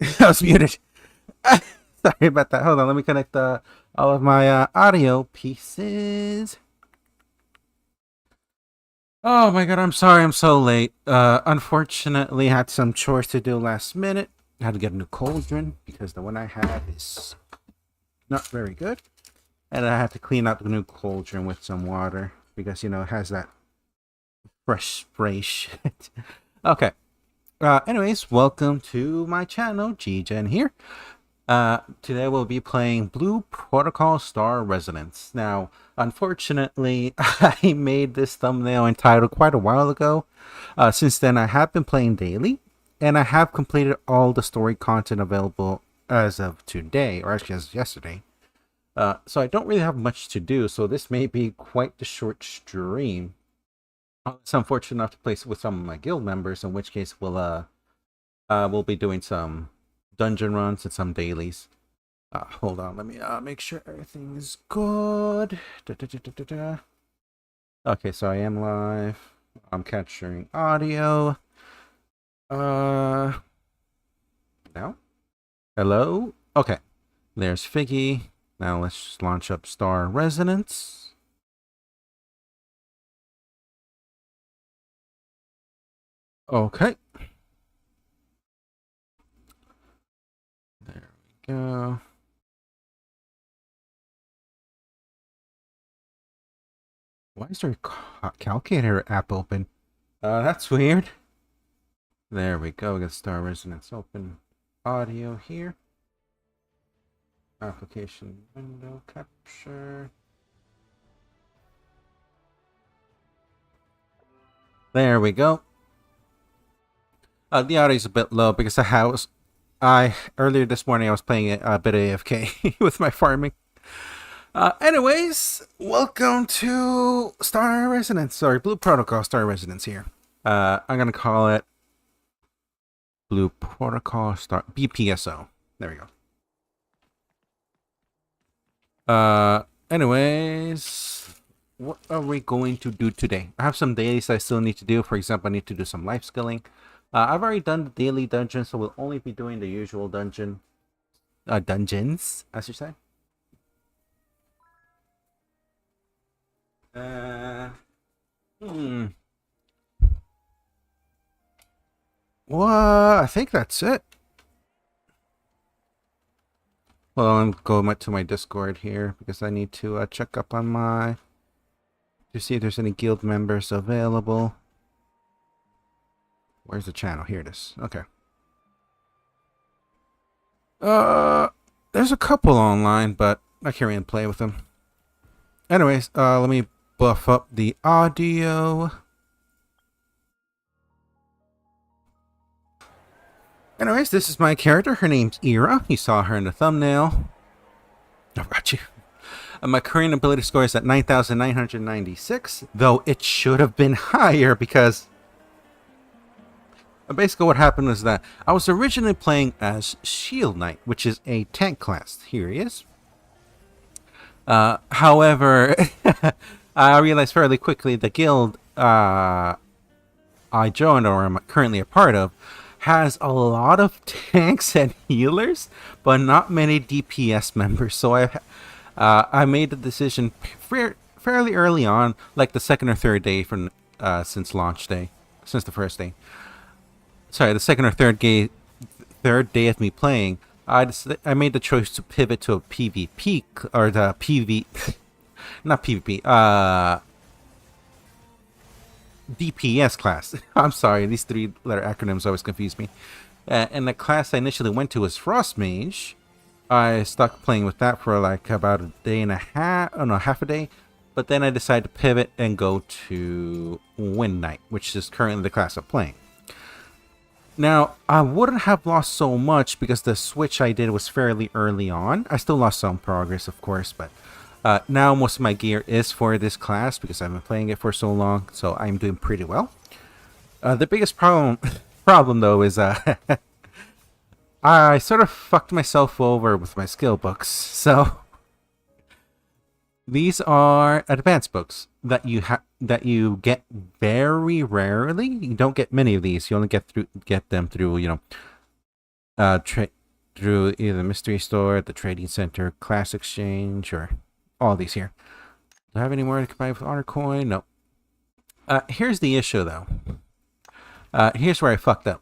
I was muted. Sorry about that. Hold on, let me connect all of my audio pieces. Oh my god, I'm sorry I'm so late. Unfortunately, had some chores to do last minute. I had to get a new cauldron because the one I had is not very good. And I had to clean out the new cauldron with some water because, you know, it has that fresh spray shit. Okay. Anyways, welcome to my channel, G-Gen here. Today we'll be playing Blue Protocol Star Resonance. Now, unfortunately, I made this thumbnail and title quite a while ago. Since then, I have been playing daily, and I have completed all the story content available as of today, or actually as of yesterday. So I don't really have much to do, so this may be quite the short stream. So I'm fortunate enough to play with some of my guild members, in which case we'll be doing some dungeon runs and some dailies. Hold on, let me make sure everything is good. Okay, so I am live. I'm capturing audio. Now? Hello? Okay. There's Figgy. Now let's just launch up Star Resonance. Okay. There we go. Why is there a calculator app open? That's weird. There we go. We got Star Resonance open. Audio here. Application window capture. There we go. The audio is a bit low because earlier this morning I was playing a bit of AFK with my farming. Anyways, welcome to Star Resonance. Sorry, Blue Protocol Star Resonance here. I'm gonna call it Blue Protocol Star BPSO. There we go. Anyways, what are we going to do today? I have some dailies I still need to do. For example, I need to do some life skilling. I've already done the daily dungeon, so we'll only be doing the usual dungeons, I should say. Well, I think that's it. Well, I'm going to my Discord here because I need to check up on to see if there's any guild members available. Where's the channel? Here it is. Okay. There's a couple online, but I can't really play with them. Anyways, let me buff up the audio. Anyways, this is my character. Her name's Ira. You saw her in the thumbnail. I got you. My current ability score is at 9,996, though it should have been higher because basically what happened was that I was originally playing as Shield Knight, which is a tank class. Here he is. However, I realized fairly quickly the guild I joined, or I'm currently a part of, has a lot of tanks and healers, but not many DPS members. So I made the decision fairly early on, like the second or third day from since the first day. Sorry, the second or third day of me playing. I made the choice to pivot to a PvP or the PV, not PvP. DPS class. I'm sorry, these three-letter acronyms always confuse me. And the class I initially went to was Frost Mage. I stuck playing with that for like about a day and a half, oh no, half a day. But then I decided to pivot and go to Wind Knight, which is currently the class I'm playing. Now, I wouldn't have lost so much because the switch I did was fairly early on. I still lost some progress, of course, but now most of my gear is for this class because I've been playing it for so long, so I'm doing pretty well. The biggest problem though is I sort of fucked myself over with my skill books. So these are advanced books that you get very rarely. You don't get many of these. You only get them through, you know, through either the mystery store, the trading center, class exchange, or all these here. Do I have any more to combine with honor coin? No. Here's the issue, though. Here's where I fucked up.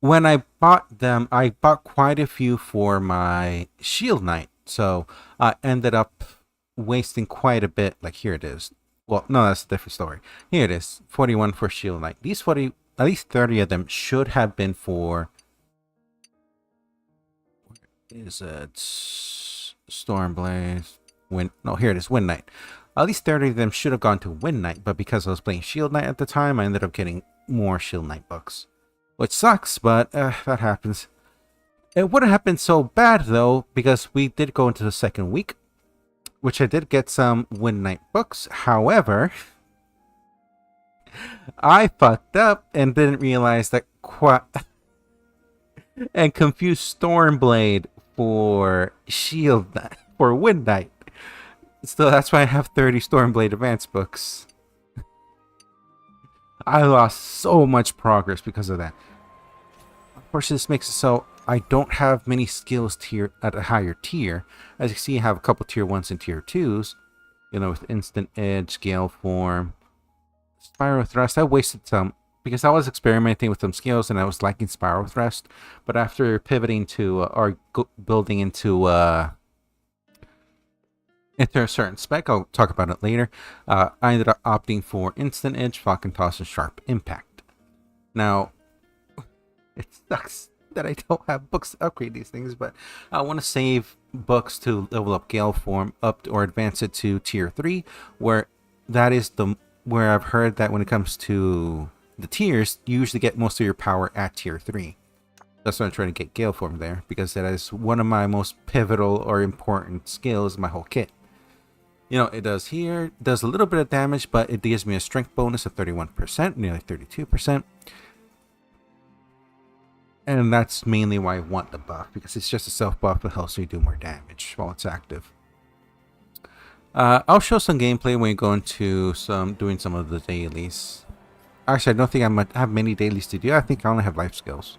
When I bought them, I bought quite a few for my shield knight, so I ended up wasting quite a bit. Like, here it is. Well, no, that's a different story. Here it is, 41 for shield knight. These 40, at least 30 of them should have been for... Where is it? Stormblaze. No, here it is, Wind Knight. At least 30 of them should have gone to Wind Knight, but because I was playing Shield Knight at the time, I ended up getting more Shield Knight books. Which sucks, but that happens. It wouldn't have been so bad, though, because we did go into the second week, which I did get some Wind Knight books. However, I fucked up and didn't realize that and confused Stormblade for Shield Knight, for Wind Knight. So that's why I have 30 Stormblade Advance books. I lost so much progress because of that. Of course, this makes it so I don't have many skills at a higher tier. As you see, I have a couple tier 1s and tier 2s. You know, with Instant Edge, Gale Form, Spiral Thrust. I wasted some because I was experimenting with some skills and I was liking Spiral Thrust. But after pivoting to, building into a certain spec, I'll talk about it later, I ended up opting for Instant Edge, Falcon Toss, and Sharp Impact. Now, it sucks that I don't have books to upgrade these things, but I want to save books to level up Gale Form up or advance it to tier 3, where that is where I've heard that when it comes to the tiers, you usually get most of your power at tier 3. That's why I'm trying to get Gale Form there, because that is one of my most pivotal or important skills in my whole kit. You know, it does a little bit of damage, but it gives me a strength bonus of 31%, nearly 32%. And that's mainly why I want the buff, because it's just a self buff that helps you do more damage while it's active. I'll show some gameplay when we go into doing some of the dailies. Actually, I don't think I might have many dailies to do. I think I only have life skills.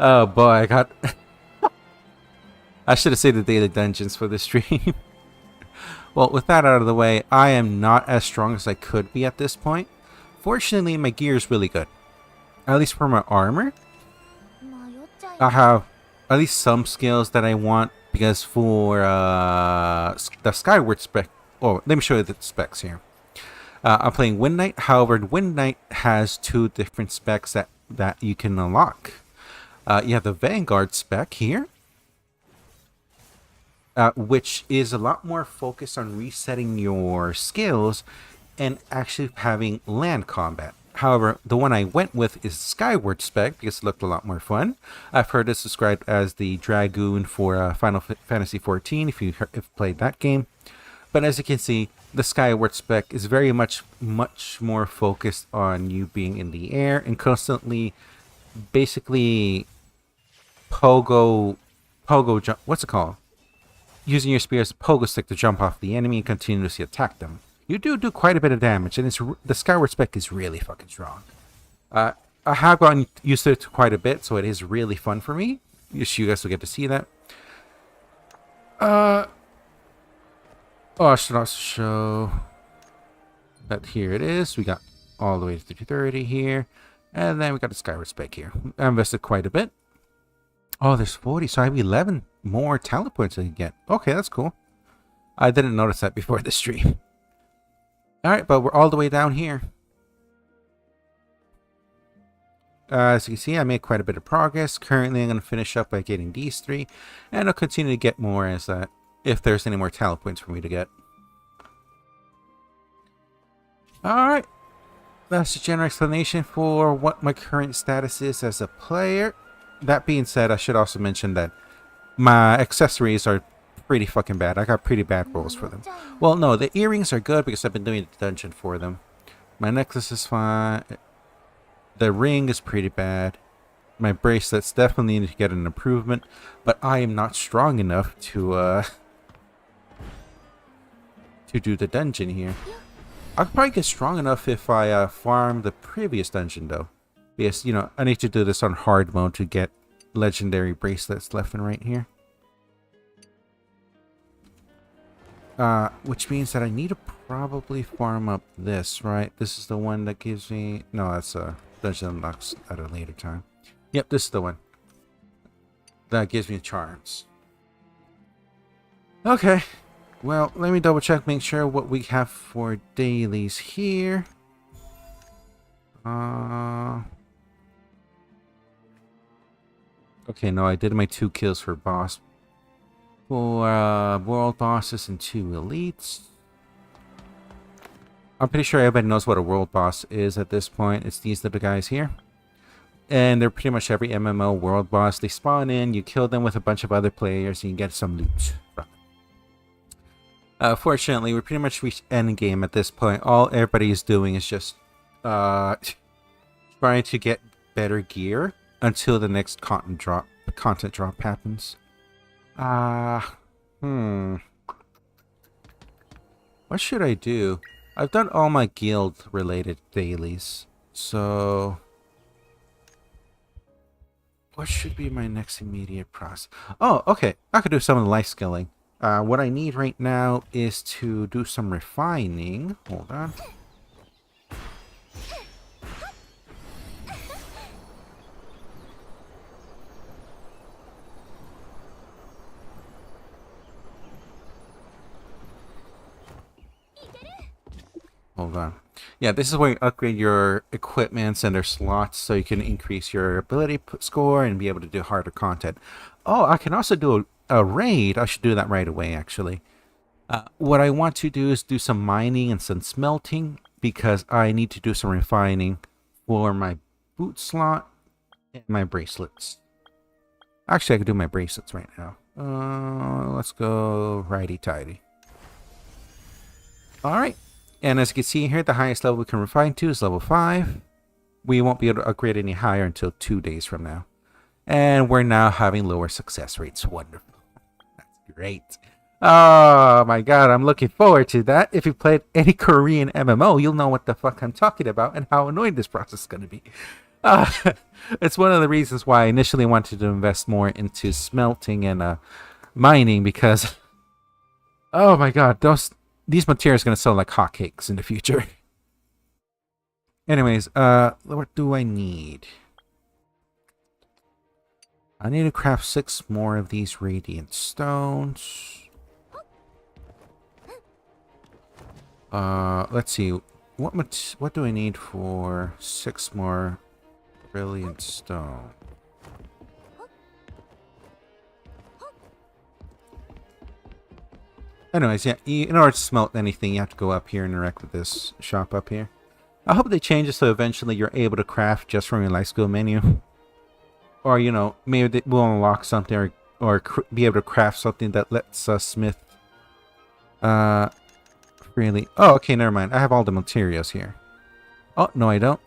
Oh boy, I got... I should have saved the daily dungeons for this stream. Well, with that out of the way, I am not as strong as I could be at this point. Fortunately, my gear is really good. At least for my armor. I have at least some skills that I want, because for the Skyward spec... Oh, let me show you the specs here. I'm playing Wind Knight. However, Wind Knight has 2 different specs that you can unlock. You have the Vanguard spec here, which is a lot more focused on resetting your skills and actually having land combat. However, the one I went with is Skyward spec because it looked a lot more fun. I've heard it's described as the Dragoon for Final Fantasy XIV if you've played that game. But as you can see, the Skyward spec is very much more focused on you being in the air and constantly, basically, pogo jump. What's it called? Using your spear as a pogo stick to jump off the enemy and continuously attack them. You do quite a bit of damage, and the Skyward spec is really fucking strong. I have gotten used to it quite a bit, so it is really fun for me. You guys will get to see that. Oh, I should also show that here it is. We got all the way to 330 here, and then we got the Skyward spec here. I invested quite a bit. Oh, there's 40, so I have 11 more talent points I can get. Okay, that's cool. I didn't notice that before the stream. Alright, but we're all the way down here. As you can see, I made quite a bit of progress. Currently, I'm going to finish up by getting these 3. And I'll continue to get more as if there's any more talent points for me to get. Alright. That's the general explanation for what my current status is as a player. That being said, I should also mention that my accessories are pretty fucking bad. I got pretty bad rolls for them. Well, no, the earrings are good because I've been doing the dungeon for them. My necklace is fine. The ring is pretty bad. My bracelets definitely need to get an improvement, but I am not strong enough to do the dungeon here. I could probably get strong enough if I farm the previous dungeon though. Because, you know, I need to do this on hard mode to get legendary bracelets left and right here. Which means that I need to probably farm up this, right? This is the one that gives me... No, that's dungeon unlocks at a later time. Yep, this is the one. That gives me charms. Okay. Well, let me double check, make sure what we have for dailies here. Okay, no, I did my 2 kills for boss. For world bosses and 2 elites. I'm pretty sure everybody knows what a world boss is at this point. It's these little guys here. And they're pretty much every MMO world boss. They spawn in, you kill them with a bunch of other players, and you get some loot from it. Fortunately, we pretty much reached endgame at this point. All everybody is doing is just trying to get better gear until the next content drop happens. What should I do? I've done all my guild-related dailies, so... What should be my next immediate process? Oh, okay. I could do some of the life skilling. What I need right now is to do some refining. Hold on. Hold on. Yeah, this is where you upgrade your equipments and their slots so you can increase your ability score and be able to do harder content. Oh, I can also do a raid. I should do that right away, actually. What I want to do is do some mining and some smelting because I need to do some refining for my boot slot and my bracelets. Actually, I could do my bracelets right now. Let's go righty-tighty. Alright. And as you can see here, the highest level we can refine to is level 5. We won't be able to upgrade any higher until 2 days from now. And we're now having lower success rates. Wonderful. That's great. Oh my god, I'm looking forward to that. If you played any Korean MMO, you'll know what the fuck I'm talking about and how annoying this process is going to be. It's one of the reasons why I initially wanted to invest more into smelting and mining because... Oh my god, these materials are going to sell like hotcakes in the future. Anyways, what do I need? I need to craft 6 more of these radiant stones. Let's see. What do I need for 6 more brilliant stone? Anyways, yeah, in order to smelt anything, you have to go up here and interact with this shop up here. I hope they change it so eventually you're able to craft just from your life skill menu. Or, you know, maybe we'll unlock something or be able to craft something that lets us smith freely. Oh, okay, never mind. I have all the materials here. Oh, no, I don't.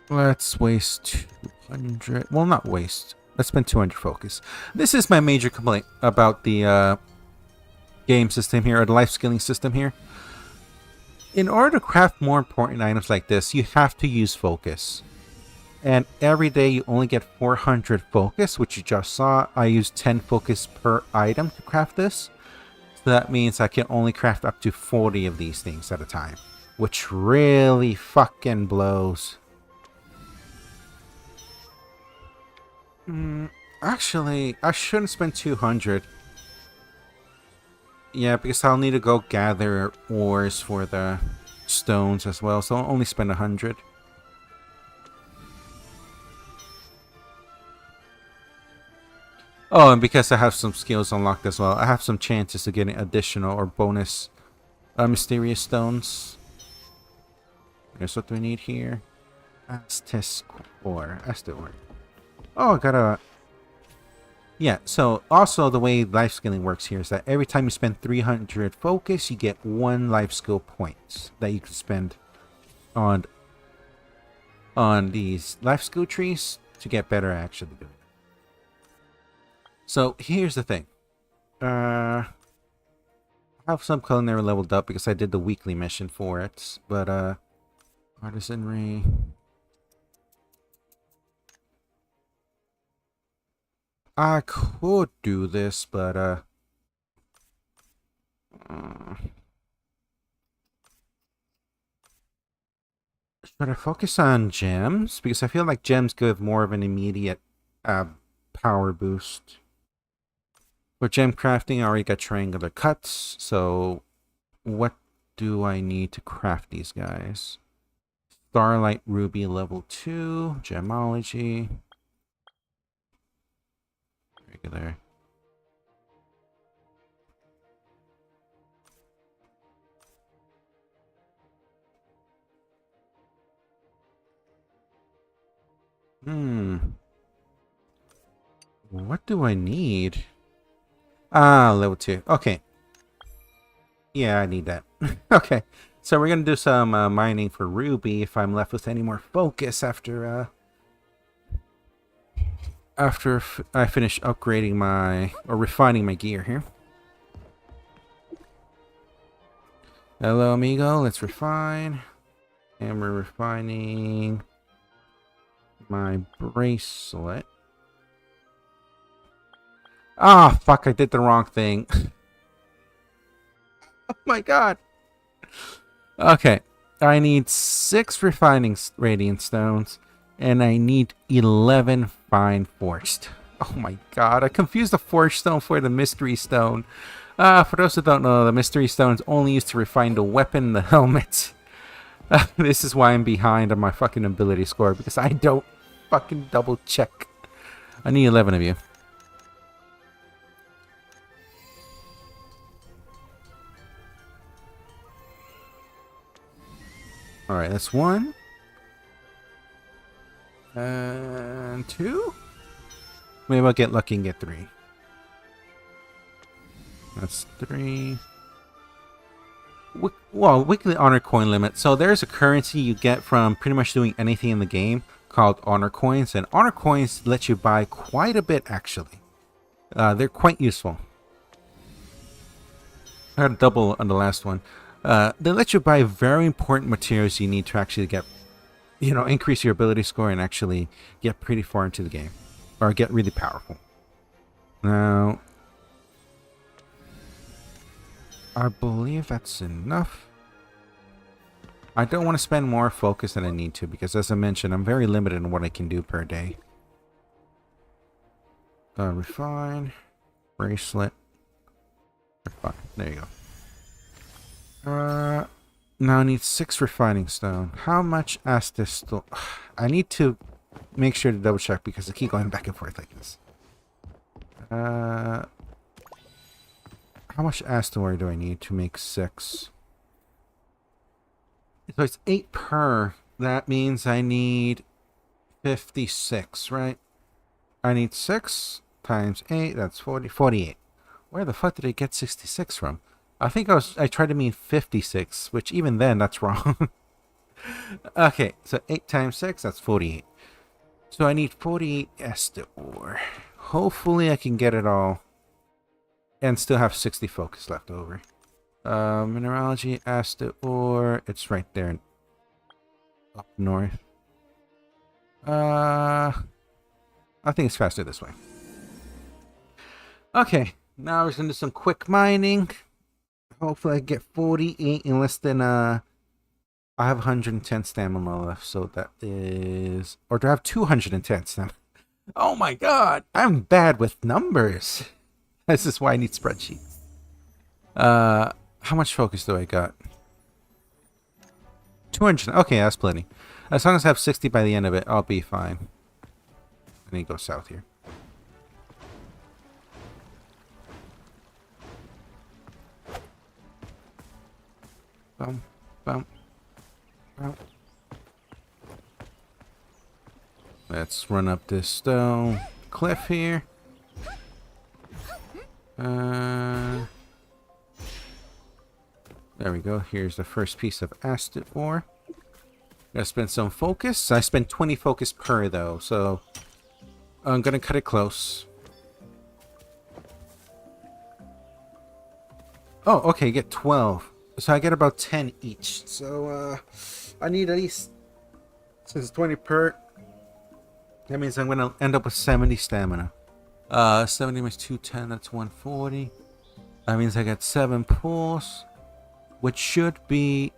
Let's waste 200. Well, not waste. Let's spend 200 focus. This is my major complaint about the game system here, or the life skilling system here. In order to craft more important items like this, you have to use focus. And every day you only get 400 focus, which you just saw. I use 10 focus per item to craft this. So that means I can only craft up to 40 of these things at a time. Which really fucking blows. Actually, I shouldn't spend 200. Yeah, because I'll need to go gather ores for the stones as well, so I'll only spend 100. Oh, and because I have some skills unlocked as well, I have some chances of getting additional or bonus mysterious stones. Here's what we need here. Aztec ore. Oh, I gotta... Yeah, so also the way life skilling works here is that every time you spend 300 focus, you get 1 life skill points that you can spend on these life skill trees to get better at actually doing it. So here's the thing. I have some culinary leveled up because I did the weekly mission for it, but Artisanry. I could do this, but should I focus on gems? Because I feel like gems give more of an immediate power boost. For gem crafting, I already got triangular cuts, so what do I need to craft these guys? Starlight Ruby level 2, gemology. Regular. What do I need? Ah, level 2. Okay. Yeah, I need that. Okay. So we're going to do some mining for Ruby if I'm left with any more focus after I finish upgrading my, or refining my gear here. Hello, amigo. Let's refine. And we're refining my bracelet. Ah, oh, fuck, I did the wrong thing. Oh my god. Okay. I need 6 refining radiant stones. And I need 11 fine forged. Oh my god, I confused the forged stone for the mystery stone. For those who don't know, the mystery stone is only used to refine the weapon, the helmet. This is why I'm behind on my fucking ability score, because I don't fucking double check. I need 11 of you. Alright, that's 1. And 2? Maybe I'll get lucky and get 3. That's 3. Well, weekly honor coin limit. So there's a currency you get from pretty much doing anything in the game called honor coins. And honor coins let you buy quite a bit, actually. They're quite useful. I had a double on the last one. They let you buy very important materials you need to actually get, you know, increase your ability score and actually get pretty far into the game. Or get really powerful. Now, I believe that's enough. I don't want to spend more focus than I need to, because as I mentioned, I'm very limited in what I can do per day. Refine. Bracelet. Refine. There you go. Now I need 6 refining stone. How much Astis still... I need to make sure to double check, because I keep going back and forth like this. How much Astor do I need to make 6? So it's 8 per. That means I need 56, right? I need 6 times 8. That's 48. Where the fuck did I get 66 from? I think I tried to mean 56, which even then, that's wrong. Okay, so 8 times 6, that's 48. So I need 48 Astor. Hopefully I can get it all. And still have 60 focus left over. Mineralogy, Asta ore. It's right there. Up north. I think it's faster this way. Okay. Now we're going to do some quick mining. Hopefully I get 48 in less than... I have 110 stamina left. So that is... Or do I have 210 stamina? Oh my god. I'm bad with numbers. This is why I need spreadsheets. How much focus do I got? 200. Okay, that's plenty. As long as I have 60 by the end of it, I'll be fine. I need to go south here. Bum, bum, bum. Let's run up this stone cliff here. There we go. Here's the first piece of Astit ore. Gotta spend some focus. I spend 20 focus per though, so I'm gonna cut it close. Oh, okay, get 12. So I get about 10 each. So I need at least Since 20 per, that means I'm going to end up with 70 stamina. 70 minus 210, that's 140. That means I got 7 pulls, which should be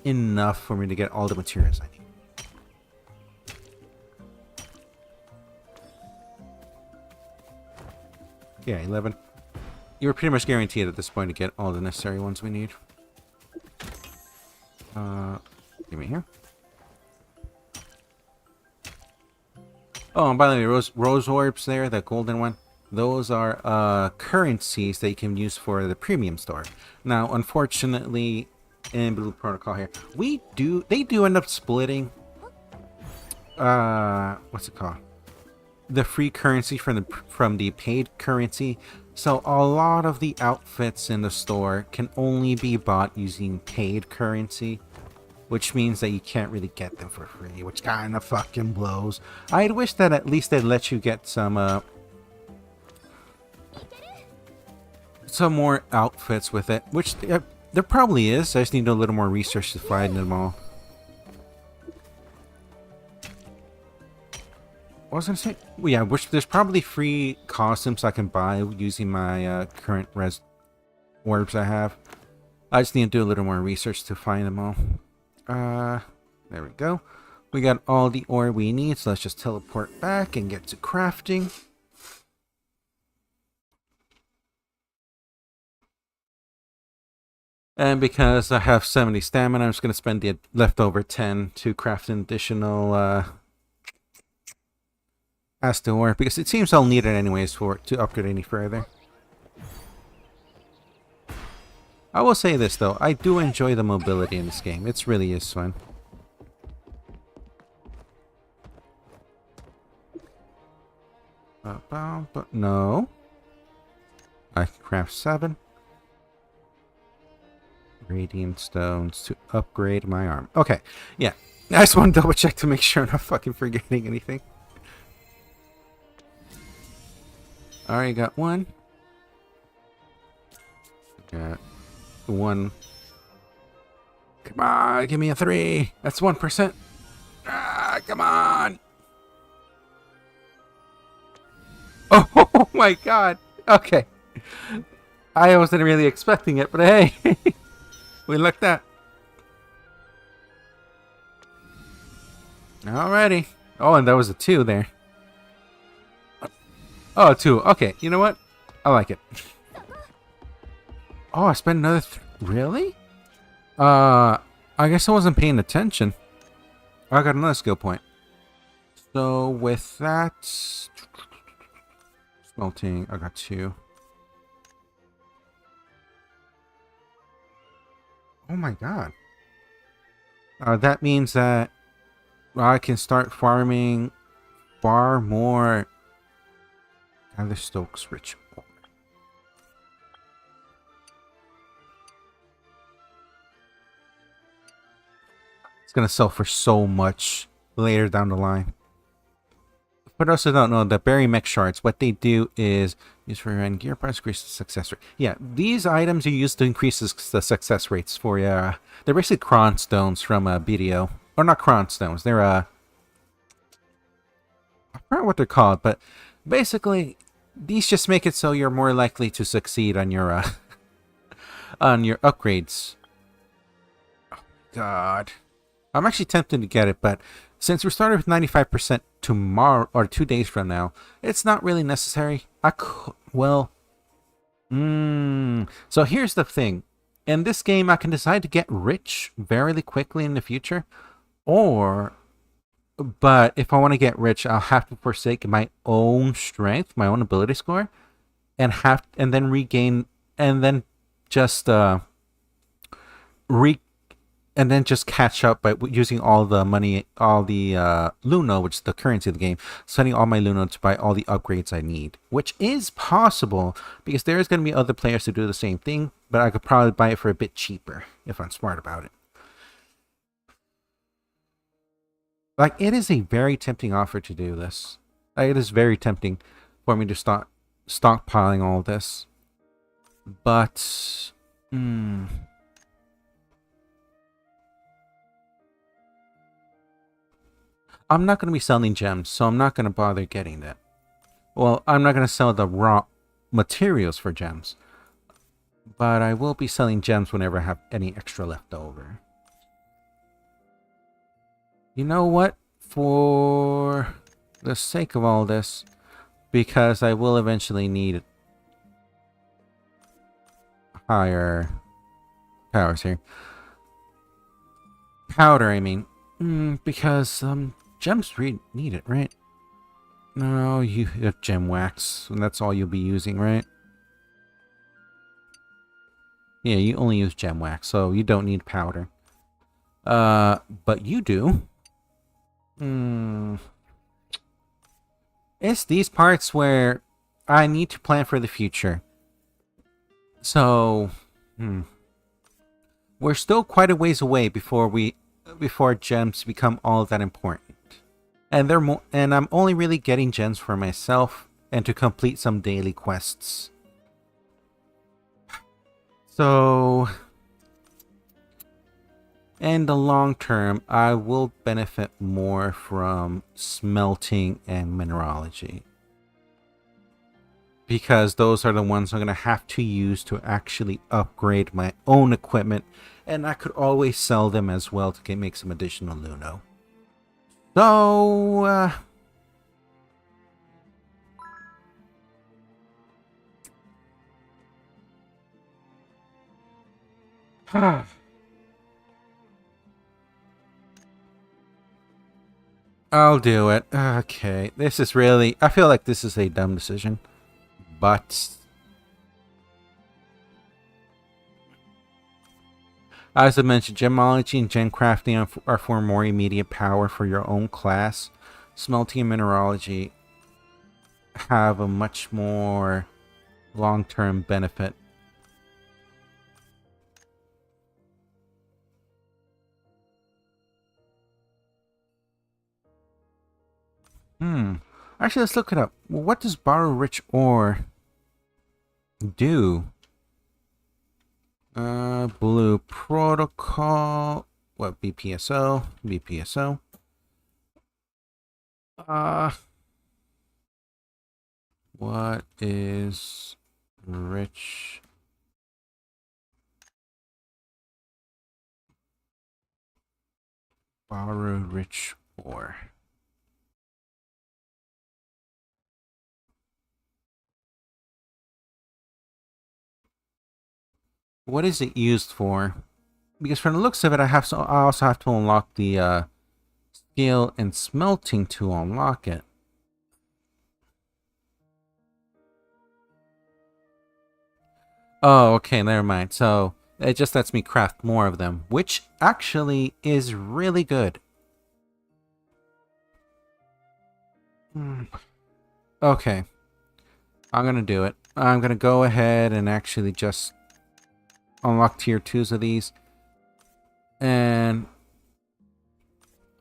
enough for me to get all the materials I need. Yeah, 11. You're pretty much guaranteed at this point to get all the necessary ones we need. Give me here. Oh, and by the way, rose orbs there, the golden one, those are currencies that you can use for the premium store. Now, unfortunately, in Blue Protocol here, they do end up splitting what's it called? The free currency from the paid currency. So a lot of the outfits in the store can only be bought using paid currency, which means that you can't really get them for free, which kind of fucking blows. I'd wish that at least they'd let you get some more outfits with it, which there probably is. I just need a little more research to find them all. What was I gonna say? Well, yeah, there's probably free costumes I can buy using my current res orbs I have. I just need to do a little more research to find them all. There we go. We got all the ore we need, so let's just teleport back and get to crafting. And because I have 70 stamina, I'm just going to spend the leftover 10 to craft an additional Asta ore, because it seems I'll need it anyways to upgrade any further. I will say this though, I do enjoy the mobility in this game. It really is fun. But no. I can craft 7. Radiant stones to upgrade my arm. Okay, yeah. I just want to double check to make sure I'm not fucking forgetting anything. Alright, got 1. Got 1. Come on, give me a 3. That's 1%. Ah, come on. Oh my god. Okay. I wasn't really expecting it, but hey. We lucked out. Alrighty. Oh, and that was a 2 there. Oh, a 2. Okay, you know what? I like it. Oh, I spent another... Really? I guess I wasn't paying attention. Oh, I got another skill point. So, with that... Smelting, I got 2. Oh my god. That means that I can start farming far more Gather Stokes ritual. It's gonna sell for so much later down the line. For those who don't know, the berry mech shards, what they do is use for and gear price, increase the success rate. Yeah, these items are used to increase the success rates for they're basically cron stones from BDO. Or not cron stones, they're I forgot what they're called, but basically these just make it so you're more likely to succeed on your on your upgrades. Oh god. I'm actually tempted to get it, but since we're starting with 95% tomorrow, or 2 days from now, it's not really necessary. So here's the thing. In this game, I can decide to get rich very quickly in the future, but if I want to get rich, I'll have to forsake my own strength, my own ability score, and then regain, and then just and then just catch up by using all the money, all the Luno, which is the currency of the game, sending all my Luno to buy all the upgrades I need, which is possible because there is going to be other players who do the same thing, but I could probably buy it for a bit cheaper if I'm smart about it. Like, it is a very tempting offer to do this. Like, it is very tempting for me to start stockpiling all this, but I'm not going to be selling gems, so I'm not going to bother getting that. Well, I'm not going to sell the raw materials for gems. But I will be selling gems whenever I have any extra left over. You know what? For the sake of all this, because I will eventually need higher powers here. Powder, I mean. Because gems need it, right? No, you have gem wax, and that's all you'll be using, right? Yeah, you only use gem wax, so you don't need powder. But you do. It's these parts where I need to plan for the future. So, we're still quite a ways away before gems become all that important. And I'm only really getting gems for myself and to complete some daily quests. So, in the long term, I will benefit more from smelting and mineralogy. Because those are the ones I'm going to have to use to actually upgrade my own equipment. And I could always sell them as well to make some additional Luno. So, I'll do it. Okay, this is really... I feel like this is a dumb decision. But as I mentioned, gemology and gem crafting are for more immediate power for your own class. Smelting and mineralogy have a much more long-term benefit. Actually, let's look it up. Well, what does borrow rich ore do? Blue protocol. What, BPSO? BPSO. What is rich? Borrow rich ore. What is it used for? Because from the looks of it, I also have to unlock the scale and smelting to unlock it. Oh, okay, never mind. So it just lets me craft more of them, which actually is really good. Okay, I'm gonna do it. I'm gonna go ahead and actually just unlock tier 2s of these. And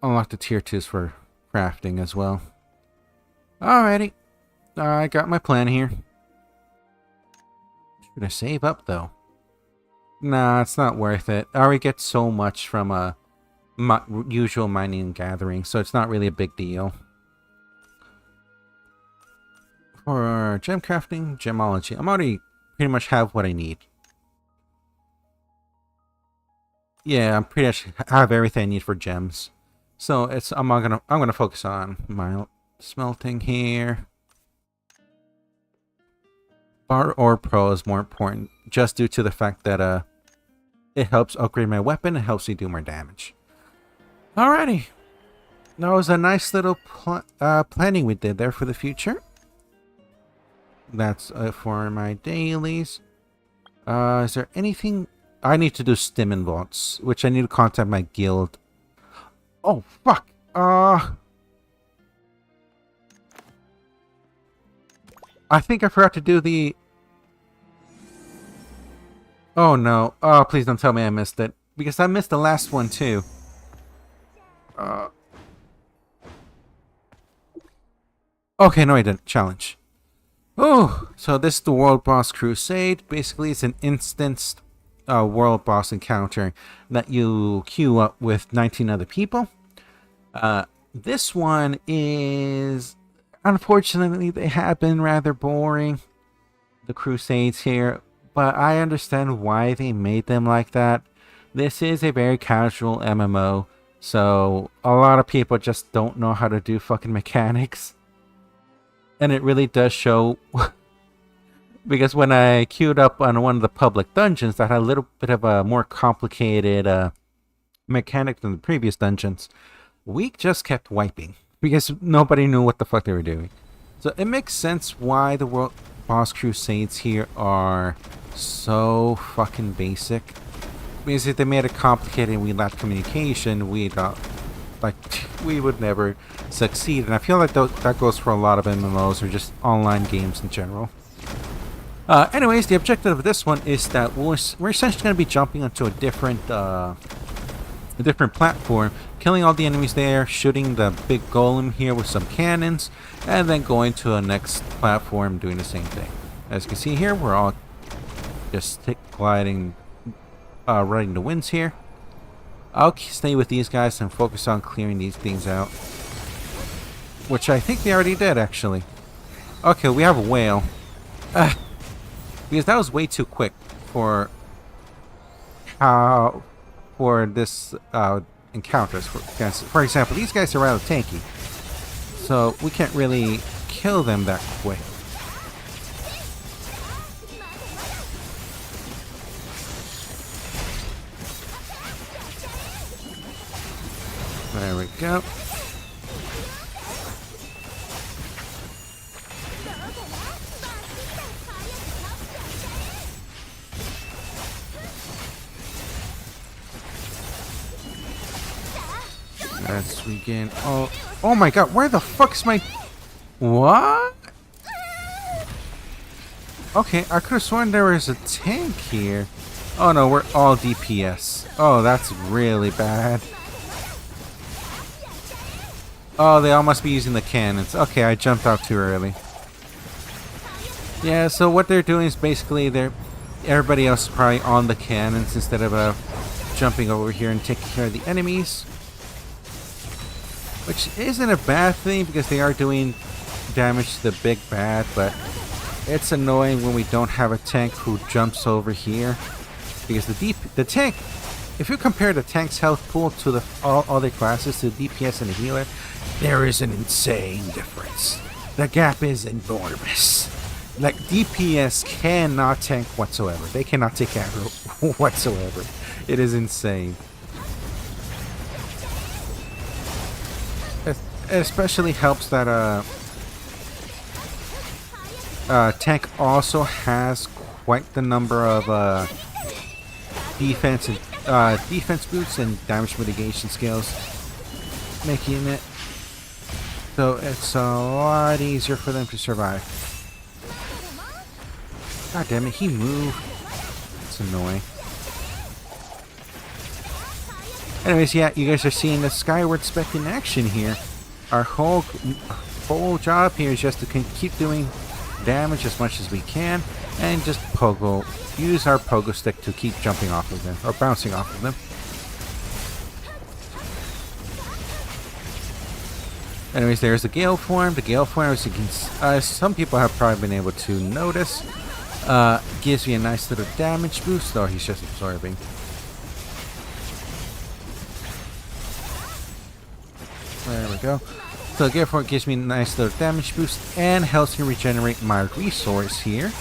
unlock the tier 2s for crafting as well. Alrighty. I got my plan here. Should I save up though? Nah, it's not worth it. I already get so much from a usual mining and gathering, so it's not really a big deal. For gem crafting, gemology, I'm already pretty much have what I need. Yeah, I'm pretty much have everything I need for gems. So I'm gonna focus on my smelting here. Bar or Pro is more important, just due to the fact that it helps upgrade my weapon and helps me do more damage. Alrighty, that was a nice little planning we did there for the future. That's for my dailies. Is there anything? I need to do stim invotes, which I need to contact my guild. Oh, fuck! I think I forgot to do the... Oh, no. Oh, please don't tell me I missed it. Because I missed the last one, too. Okay, no I didn't. Challenge. Oh, so this is the World Boss Crusade. Basically, it's an instanced world boss encounter that you queue up with 19 other people. This one is, unfortunately, they have been rather boring, the Crusades here, but I understand why they made them like that. This is a very casual MMO, so a lot of people just don't know how to do fucking mechanics. And it really does show, because when I queued up on one of the public dungeons that had a little bit of a more complicated mechanic than the previous dungeons, we just kept wiping because nobody knew what the fuck they were doing. So it makes sense why the World Boss Crusades here are so fucking basic. Because if they made it complicated and we lacked communication, we would never succeed. And I feel like that goes for a lot of MMOs or just online games in general. Anyways, the objective of this one is that we're essentially going to be jumping onto a different platform, killing all the enemies there, shooting the big golem here with some cannons, and then going to a next platform doing the same thing. As you can see here, we're all just gliding, riding the winds here. I'll stay with these guys and focus on clearing these things out, which I think they already did, actually. Okay, we have a whale. Because that was way too quick for this encounters. For example, these guys are rather tanky, so we can't really kill them that quick. There we go. Let's begin. Oh my god, where the fuck's my... What? Okay, I could have sworn there was a tank here. Oh no, we're all DPS. Oh, that's really bad. Oh, they all must be using the cannons. Okay, I jumped out too early. Yeah, so what they're doing is basically everybody else is probably on the cannons instead of jumping over here and taking care of the enemies. Which isn't a bad thing because they are doing damage to the big bad, but it's annoying when we don't have a tank who jumps over here. Because the tank, if you compare the tank's health pool to the all other classes, to the DPS and the healer, there is an insane difference. The gap is enormous. Like, DPS cannot tank whatsoever. They cannot take aggro whatsoever. It is insane. It especially helps that tank also has quite the number of defense boosts and damage mitigation skills, making it so it's a lot easier for them to survive. God damn it, he moved. It's annoying. Anyways, yeah, you guys are seeing the Skyward Spec in action here. Our whole job here is just to keep doing damage as much as we can, and just use our pogo stick to keep jumping off of them, or bouncing off of them. Anyways, there's the Gale Form. The Gale Form, as you can, some people have probably been able to notice, gives me a nice little damage boost, though he's just absorbing. There we go. So the Gale Form gives me a nice little damage boost and helps me regenerate my resource here,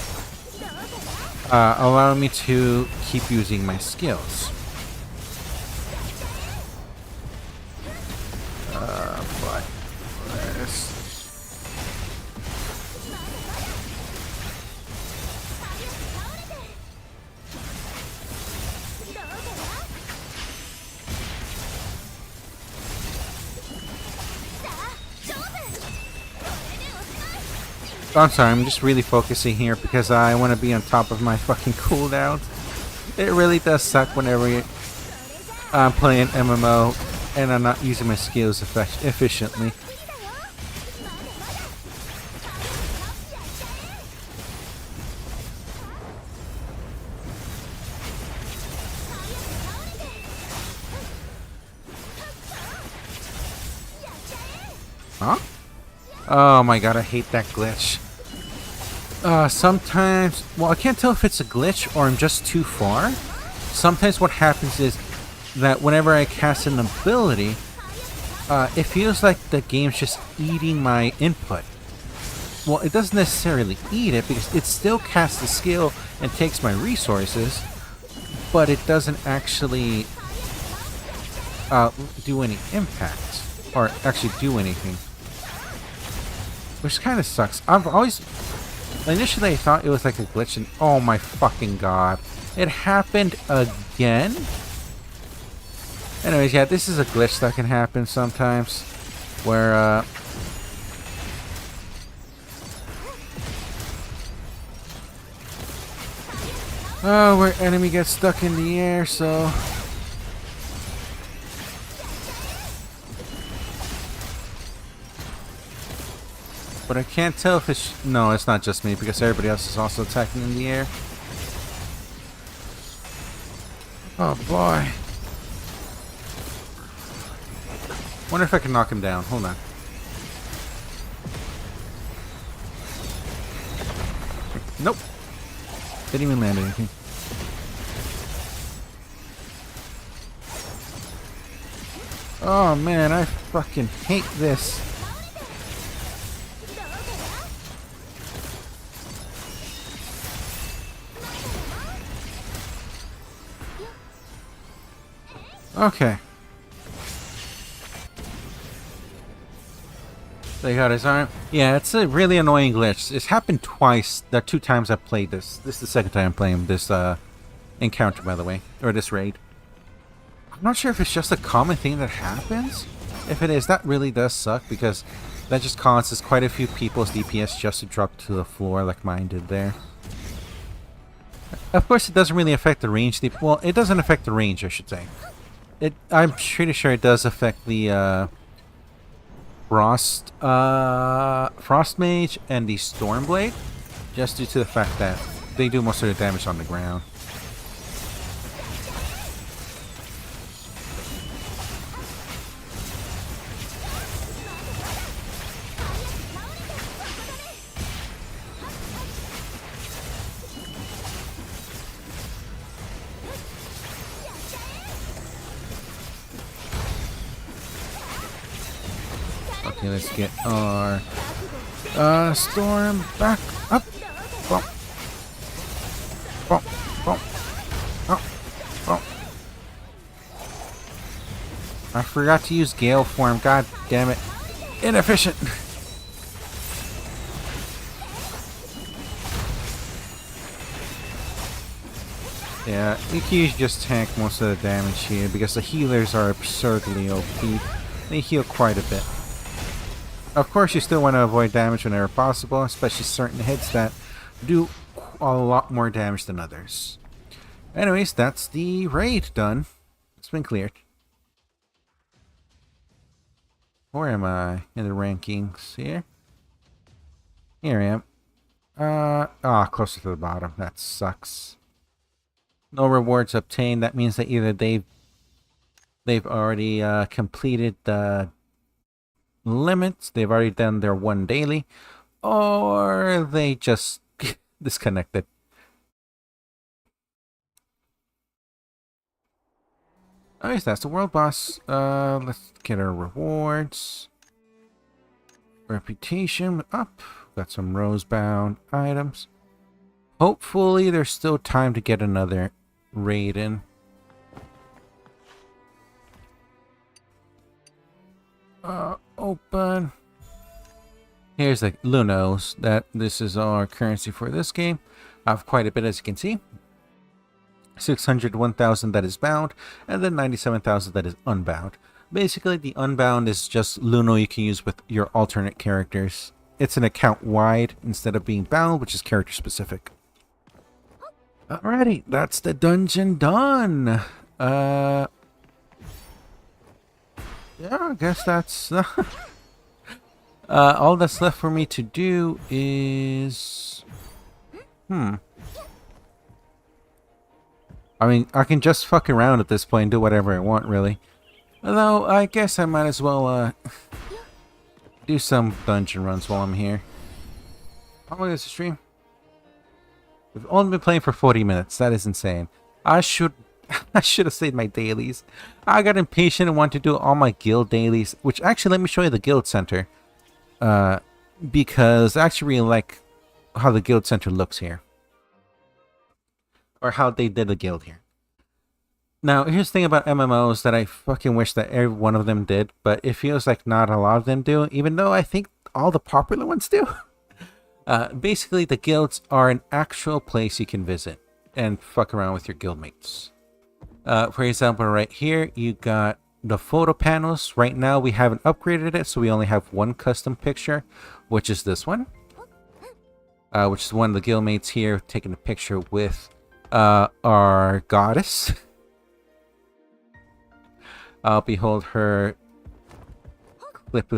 allowing me to keep using my skills. But let's... I'm sorry, I'm just really focusing here because I want to be on top of my fucking cooldowns. It really does suck whenever I'm playing MMO and I'm not using my skills efficiently. Huh? Oh my god, I hate that glitch. Sometimes... Well, I can't tell if it's a glitch or I'm just too far. Sometimes what happens is that whenever I cast an ability, it feels like the game's just eating my input. Well, it doesn't necessarily eat it because it still casts the skill and takes my resources, but it doesn't actually do any impact or actually do anything, which kind of sucks. I've always initially I thought it was like a glitch, and oh my fucking god, it happened again. Anyways, yeah, this is a glitch that can happen sometimes, where where enemy gets stuck in the air, so... But I can't tell if it's... No, it's not just me, because everybody else is also attacking in the air. Oh boy. Wonder if I can knock him down. Hold on. Nope. Didn't even land anything. Oh man, I fucking hate this. Okay. They got his arm. Yeah, it's a really annoying glitch. It's happened twice. The 2 times I've played this. This is the second time I'm playing this encounter, by the way. Or this raid. I'm not sure if it's just a common thing that happens. If it is, that really does suck, because that just causes quite a few people's DPS just to drop to the floor like mine did there. Of course, it doesn't really affect the range. Well, it doesn't affect the range, I should say. I'm pretty sure it does affect the Frost Mage and the Stormblade, just due to the fact that they do most of the damage on the ground. Okay, let's get our storm back up. Bump. Bump. Bump. Bump. Bump. I forgot to use Gale form. God damn it. Inefficient. Yeah, you can usually just tank most of the damage here because the healers are absurdly OP. They heal quite a bit. Of course, you still want to avoid damage whenever possible, especially certain hits that do a lot more damage than others. Anyways, that's the raid done. It's been cleared. Where am I in the rankings here? Here I am. Closer to the bottom. That sucks. No rewards obtained. That means that either they've already completed the limits, they've already done their 1 daily, or they just disconnected. Alright, that's the world boss. Let's get our rewards. Reputation up. Got some rose-bound items. Hopefully there's still time to get another raid in. Open. Here's the Lunos. This is our currency for this game. I have quite a bit, as you can see. 601,000 that is bound, and then 97,000 that is unbound. Basically, the unbound is just Luno you can use with your alternate characters. It's an account wide instead of being bound, which is character specific. Alrighty, that's the dungeon done. Yeah, I guess that's... all that's left for me to do is... I mean, I can just fuck around at this point and do whatever I want, really. Although, I guess I might as well, do some dungeon runs while I'm here. How long is the stream? We've only been playing for 40 minutes. That is insane. I should have saved my dailies. I got impatient and wanted to do all my guild dailies, which actually, let me show you the guild center. Because I actually really like how the guild center looks here. Or how they did the guild here. Now, here's the thing about MMOs that I fucking wish that every one of them did, but it feels like not a lot of them do, even though I think all the popular ones do. Basically, the guilds are an actual place you can visit and fuck around with your guildmates. For example, right here, you got the photo panels. Right now, we haven't upgraded it, so we only have one custom picture, which is this one. Which is one of the guildmates here taking a picture with our goddess. Behold her clip.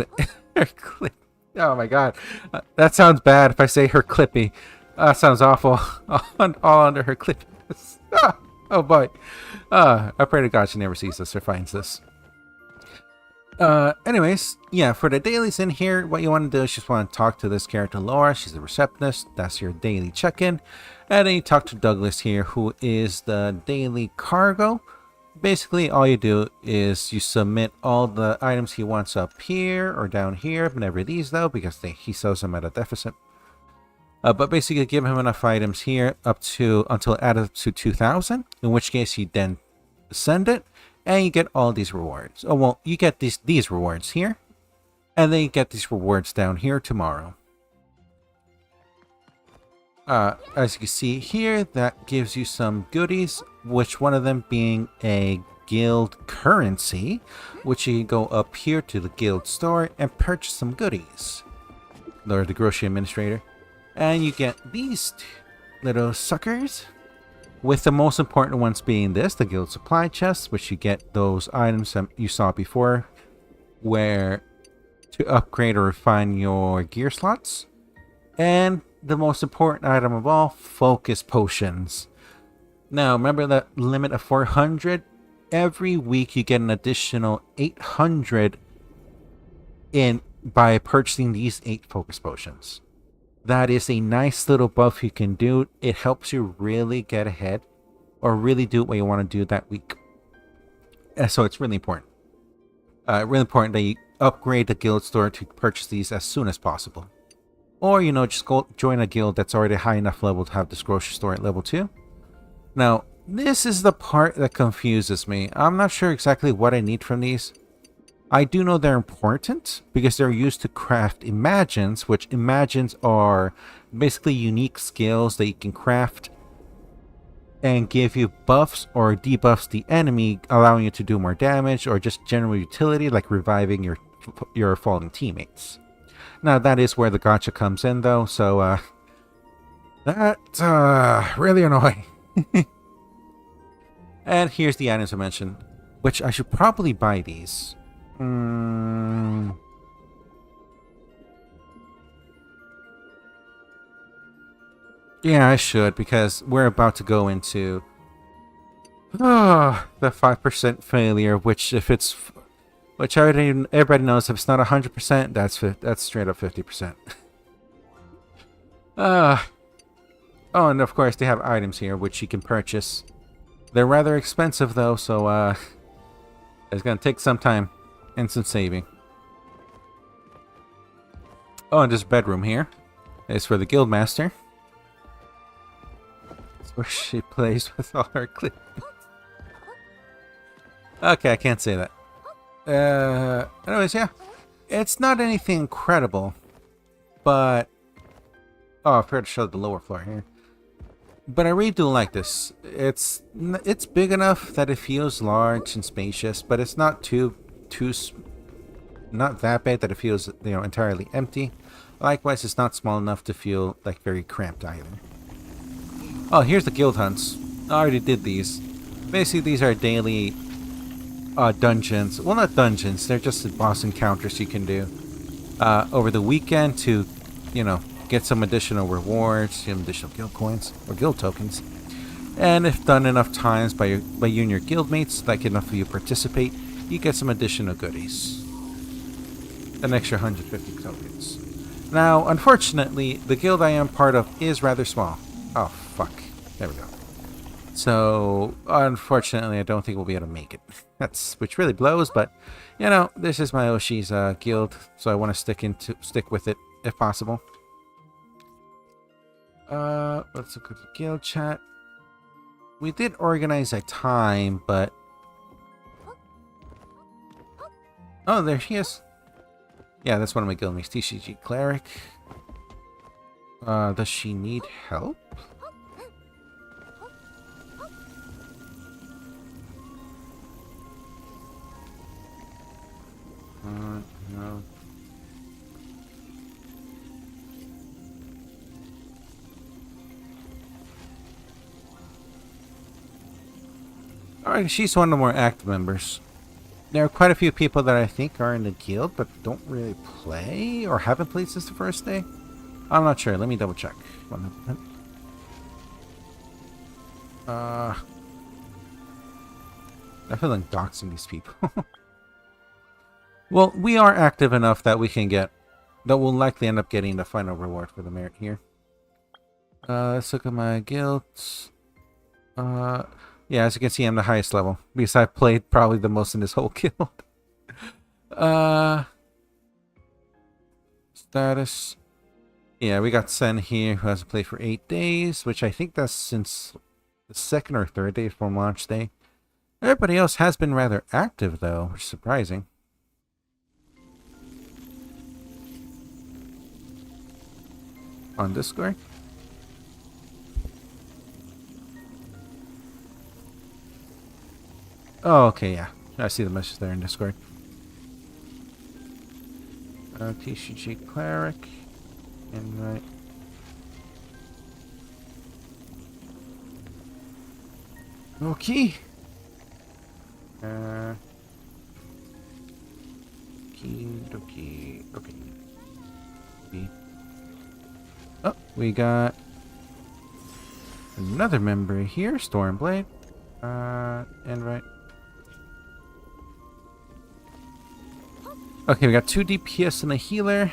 Her clip. Oh my god. That sounds bad if I say her clippy. That sounds awful. All under her clippiness. Oh boy. I pray to God she never sees this or finds this. Anyways, yeah, for the dailies in here, what you want to do is just want to talk to this character Laura. She's the receptionist. That's your daily check-in. And then you talk to Douglas here, who is the daily cargo. Basically, all you do is you submit all the items he wants up here or down here, but never these though, because he sells them at a deficit. But basically, give him enough items here until it adds up to 2,000, in which case you then send it, and you get all these rewards. Oh, well, you get these rewards here, and then you get these rewards down here tomorrow. As you can see here, that gives you some goodies, which one of them being a guild currency, which you can go up here to the guild store and purchase some goodies. Or the grocery administrator. And you get these little suckers, with the most important ones being this, the guild supply chest, which you get those items that you saw before, where to upgrade or refine your gear slots. And the most important item of all, focus potions. Now, remember that limit of 400? Every week you get an additional 800 by purchasing these 8 focus potions. That is a nice little buff you can do. It helps you really get ahead or really do what you want to do that week. And so it's really important. Really important that you upgrade the guild store to purchase these as soon as possible. Or, you know, just go join a guild that's already high enough level to have this grocery store at level 2. Now, this is the part that confuses me. I'm not sure exactly what I need from these. I do know they're important because they're used to craft imagines, which imagines are basically unique skills that you can craft and give you buffs or debuffs the enemy, allowing you to do more damage or just general utility like reviving your fallen teammates. Now, that is where the gacha comes in, though, so, that's, really annoying. And here's the items I mentioned, which I should probably buy these. Yeah, I should, because we're about to go into the 5% failure, which everybody knows if it's not 100%, that's straight up 50%. Oh, and of course they have items here which you can purchase. They're rather expensive though, so it's gonna take some time and some saving. Oh, and this bedroom here is for the guildmaster. It's where she plays with all her clips. Okay, I can't say that. Anyways, yeah. It's not anything incredible, but... Oh, I forgot to show the lower floor here. But I really do like this. It's big enough that it feels large and spacious, but it's not not that big that it feels, you know, entirely empty. Likewise, it's not small enough to feel like very cramped either. Oh, here's the guild hunts. I already did these. Basically, these are daily dungeons. Well, not dungeons. They're just boss encounters you can do over the weekend to, you know, get some additional rewards, some additional guild coins or guild tokens. And if done enough times by you and your guildmates, like enough of you participate, you get some additional goodies. an extra 150 tokens. Now, unfortunately, the guild I am part of is rather small. Oh, fuck. There we go. So, unfortunately, I don't think we'll be able to make it. Which really blows, but, you know, this is my Oshi's guild, so I want to stick with it, if possible. Let's look at the guild chat. We did organize a time, but... Oh, there she is. Yeah, that's one of my guild mates, TCG Cleric. Does she need help? No. Alright, she's one of the more active members. There are quite a few people that I think are in the guild, but don't really play, or haven't played since the first day. I'm not sure. Let me double check. I feel like doxing these people. Well, we are active enough that we can get... that we'll likely end up getting the final reward for the merit here. Let's look at my guilds. Yeah, as you can see, I'm the highest level. Because I've played probably the most in this whole guild. Status. Yeah, we got Sen here, who hasn't played for 8 days. Which I think that's since the 2nd or 3rd day from launch day. Everybody else has been rather active, though, which is surprising. On Discord. Oh, okay, yeah. I see the message there in Discord. TCG Cleric. Invite. Okay. Okie. Okay. Oh, we got another member here, Stormblade. Invite. Okay, we got 2 DPS and a healer.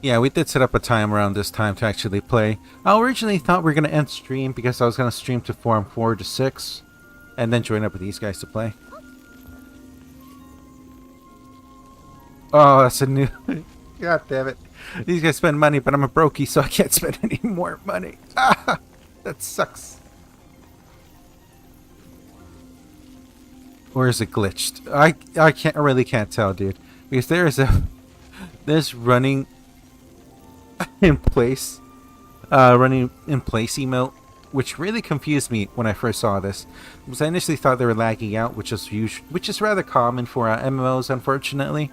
Yeah, we did set up a time around this time to actually play. I originally thought we were going to end stream because I was going to stream to Forum 4 to 6. And then join up with these guys to play. Oh, that's a new... God damn it. These guys spend money, but I'm a brokey, so I can't spend any more money. Ah, that sucks. Or is it glitched? I really can't tell, dude. Because there is this running in place emote, which really confused me when I first saw this. Because I initially thought they were lagging out, which is rather common for MMOs, unfortunately.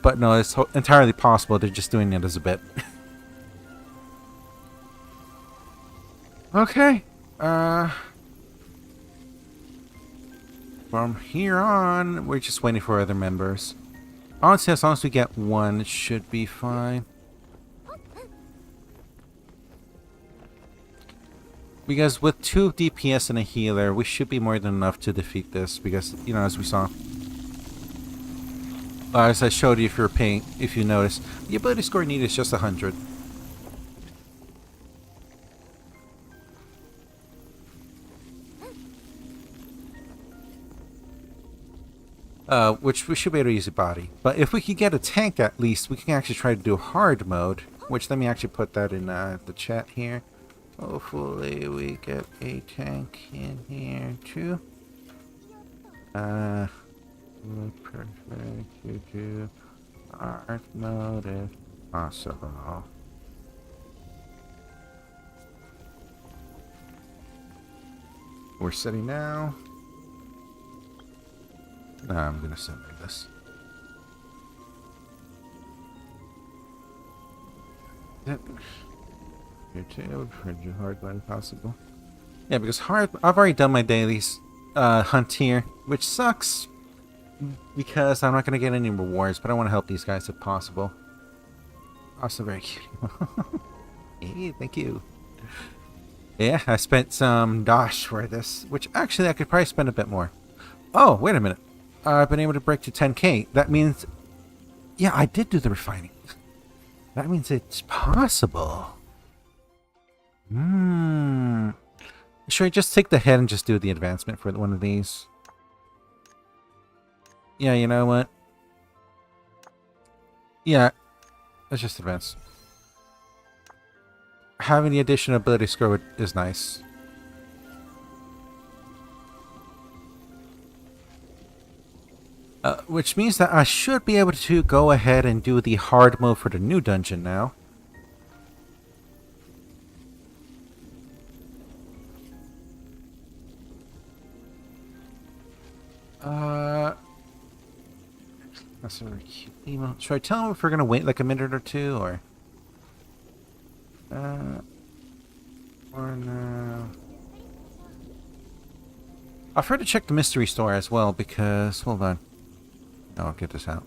But no, it's entirely possible they're just doing it as a bit. Okay. From here on, we're just waiting for other members. Honestly, as long as we get one, it should be fine. Because with 2 DPS and a healer, we should be more than enough to defeat this. Because, you know, as we saw. As I showed you, if you noticed, the ability score needed is just 100. Which we should be able to use a body. But if we could get a tank at least, we can actually try to do hard mode. Which, let me actually put that in the chat here. Hopefully we get a tank in here too. Perfect to do hard mode if possible. We're setting now. No, I'm gonna set like this. Yep. Here too, for do hard when possible. Yeah, because I've already done my dailies hunt here, which sucks because I'm not gonna get any rewards, but I want to help these guys if possible. Also very cute. Hey, thank you. Yeah, I spent some dosh for this, which actually I could probably spend a bit more. Oh, wait a minute. I've been able to break to 10k. That means... Yeah, I did do the refining. That means it's possible. Should I just take the head and just do the advancement for one of these? Yeah, you know what? Yeah, let's just advance. Having the additional ability score is nice. Which means that I should be able to go ahead and do the hard mode for the new dungeon now. That's a very cute email. Should I tell him if we're gonna wait like a minute or two, or no? I've heard to check the mystery store as well because hold on. Oh, I'll get this out.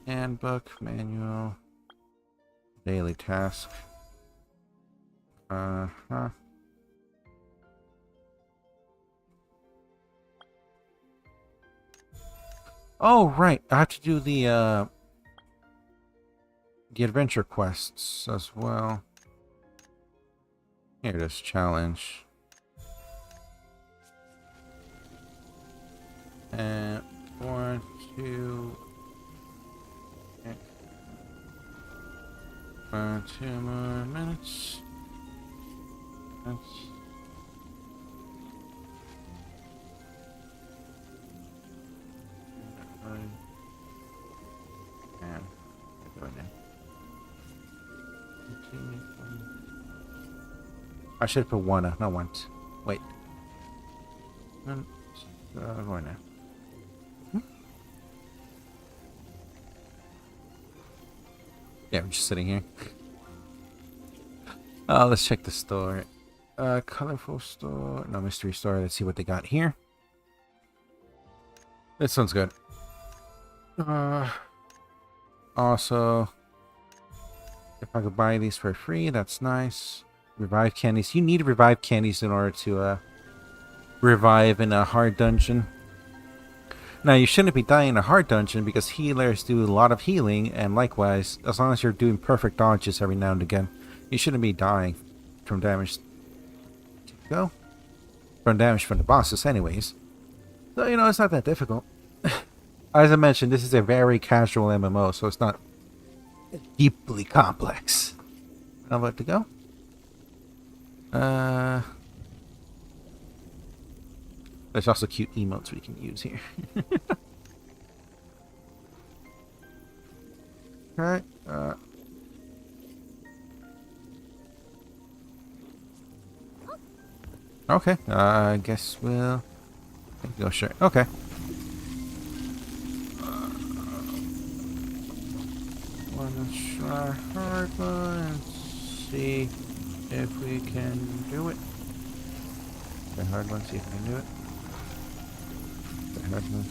Handbook, manual, daily task. Oh, right. I have to do the adventure quests as well. Here it is, challenge. And 1, 2... 2 more minutes. That's... And I should put one, not once. Wait. Going now. Yeah, we're just sitting here. Let's check the store. Colorful store. No, mystery store. Let's see what they got here. This sounds good. Also, if I could buy these for free, that's nice. Revive candies. You need revive candies in order to revive in a hard dungeon. Now, you shouldn't be dying in a hard dungeon because healers do a lot of healing, and likewise, as long as you're doing perfect dodges every now and again, you shouldn't be dying from damage. Go. From damage from the bosses anyways. So, you know, it's not that difficult. As I mentioned, this is a very casual MMO, so it's not deeply complex. How about to go? There's also cute emotes we can use here. Alright, okay, I guess we'll go sure. Okay. Wanna try hard mode and see if we can do it. Try hard mode, see if we can do it. Try hard mode.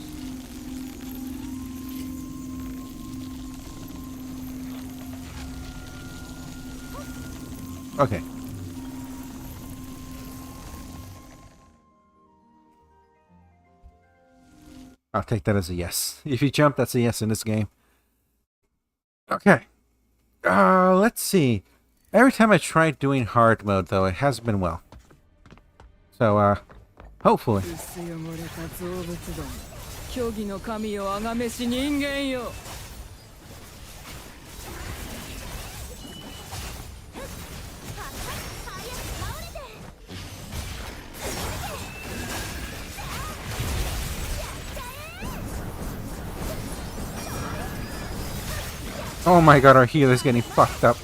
Okay. I'll take that as a yes. If you jump, that's a yes in this game. Okay. Let's see. Every time I tried doing hard mode, though, it hasn't been well. So, hopefully. Oh my god, our healer's getting fucked up.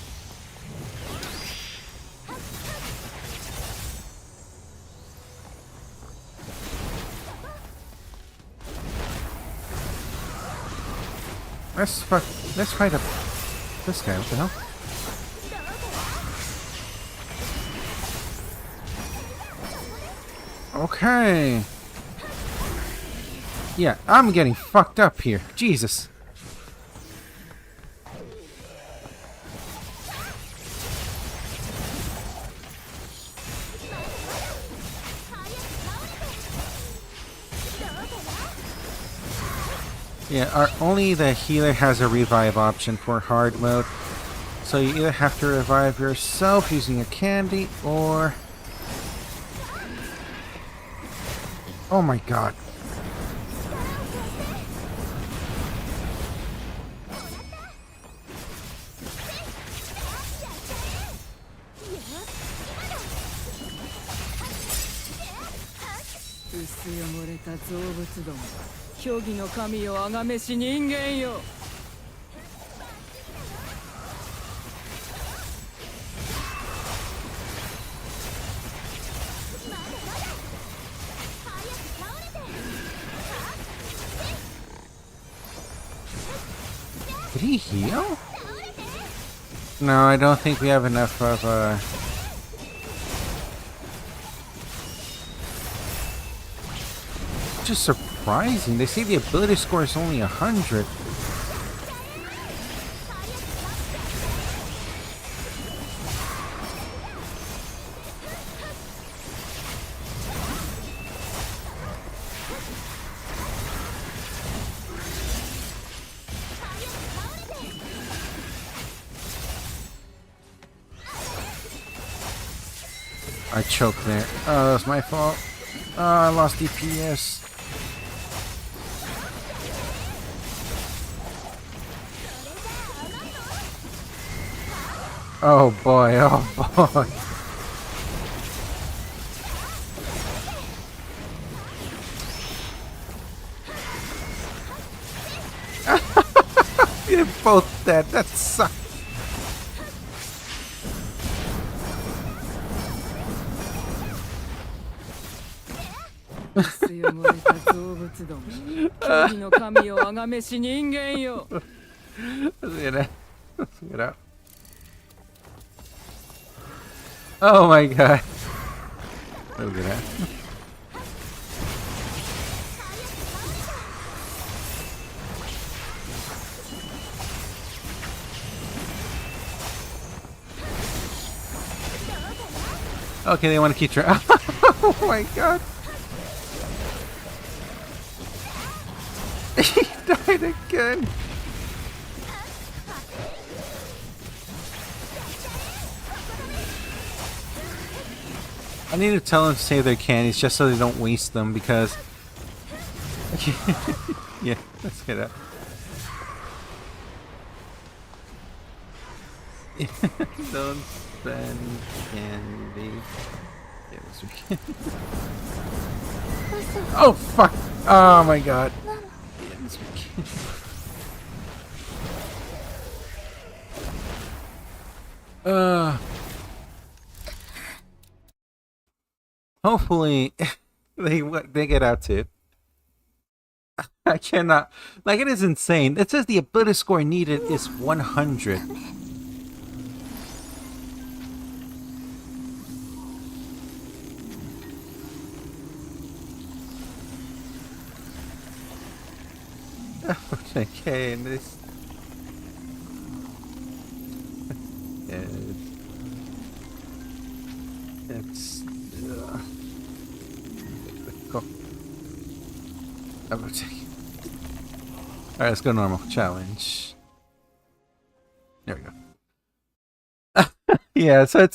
Let's fight up this guy, what the hell? Okay. Yeah, I'm getting fucked up here. Jesus. Yeah, only the healer has a revive option for hard mode. So you either have to revive yourself using a candy, or... Oh my god. Did he heal? No, I don't think we have enough of just surprising. They say the ability score is only 100. I choked there. Oh, that was my fault. Oh, I lost DPS. Oh boy, oh boy. You're both dead. That sucks. Let's get out. Oh my god. Look at that. Okay, they want to keep trying. Oh my god. He died again. I need to tell them to save their candies just so they don't waste them, because... Yeah, let's get up. Don't spend candy. Yeah, this weekend. Oh fuck! Oh my god. Yeah, this weekend. Hopefully they get out too. I cannot, like, it is insane. It says the ability score needed is 100. Okay, and this. It's. Go. I'm gonna take it. Alright, let's go normal. Challenge. There we go. Yeah, so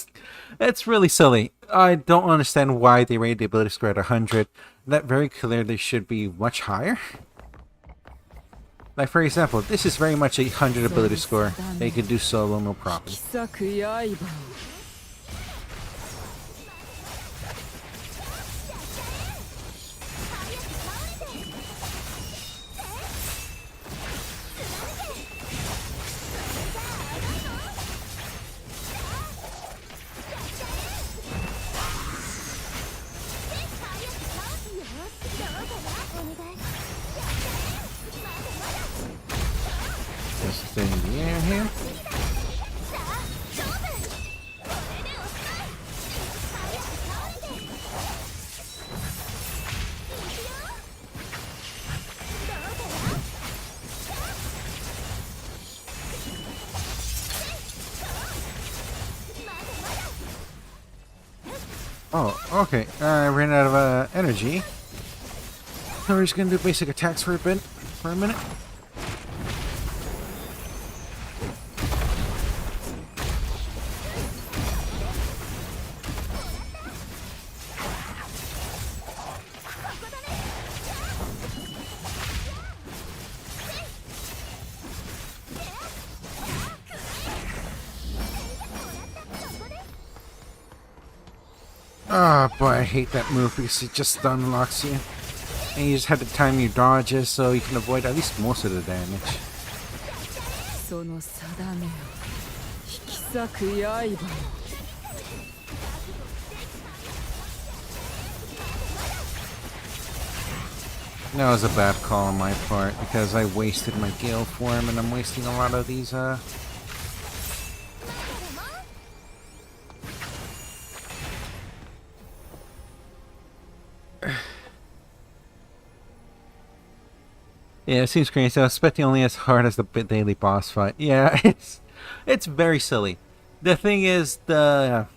it's really silly. I don't understand why they rated the ability score at 100. That very clearly should be much higher. Like, for example, this is very much a 100 ability score. They can do solo, no problem. Just stay in the air here. Oh, okay. I ran out of energy. So we're just gonna do basic attacks for a bit. for a minute. Oh boy, I hate that move because it just unlocks you. And you just have to time your dodges so you can avoid at least most of the damage. That was a bad call on my part because I wasted my gale form and I'm wasting a lot of these Yeah, it seems crazy. I was expecting only as hard as the daily boss fight. Yeah, it's very silly. The thing is, the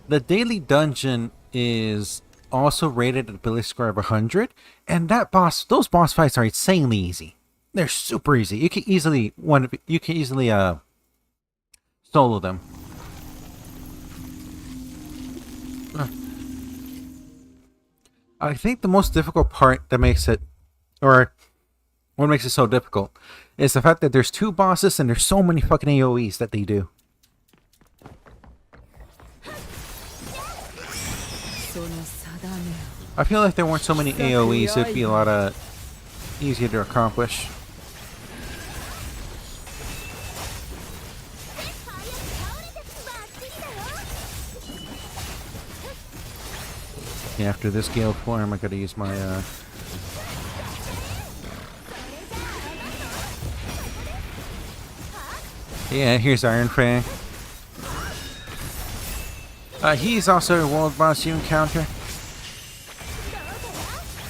daily dungeon is also rated at ability score of 100, and those boss fights are insanely easy. They're super easy. You can easily solo them. I think the most difficult part that makes it, or what makes it so difficult, is the fact that there's 2 bosses and there's so many fucking AoEs that they do. I feel like if there weren't so many AoEs, it'd be a lot easier to accomplish. Yeah, after this gale form, I gotta use my Yeah, here's Iron Fang. He's also a world boss you encounter.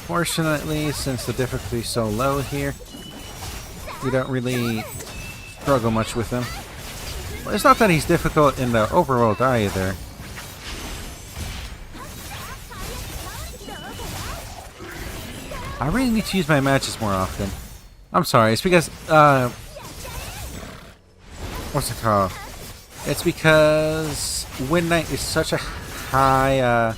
Fortunately, since the difficulty is so low here, we don't really struggle much with him. Well, it's not that he's difficult in the overworld either. I really need to use my matches more often. I'm sorry, it's because, what's it called? It's because Wind Knight is such a high,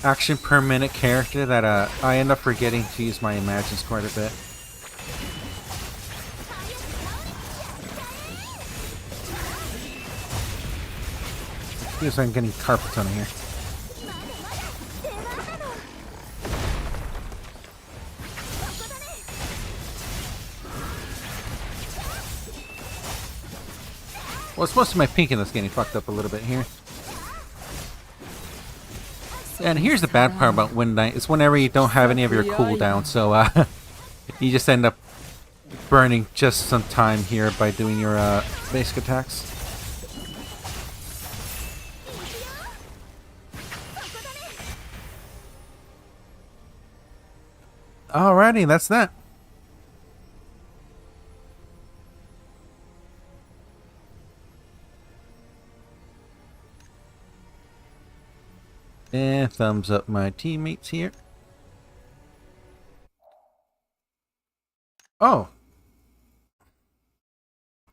action per minute character that, I end up forgetting to use my imagines quite a bit. Excuse me, I'm getting carpet on here. Well, it's mostly my pink that's getting fucked up a little bit here. And here's the bad part about Wind Knight. It's whenever you don't have any of your cooldowns, so you just end up burning just some time here by doing your basic attacks. Alrighty, that's that. And thumbs up my teammates here. Oh.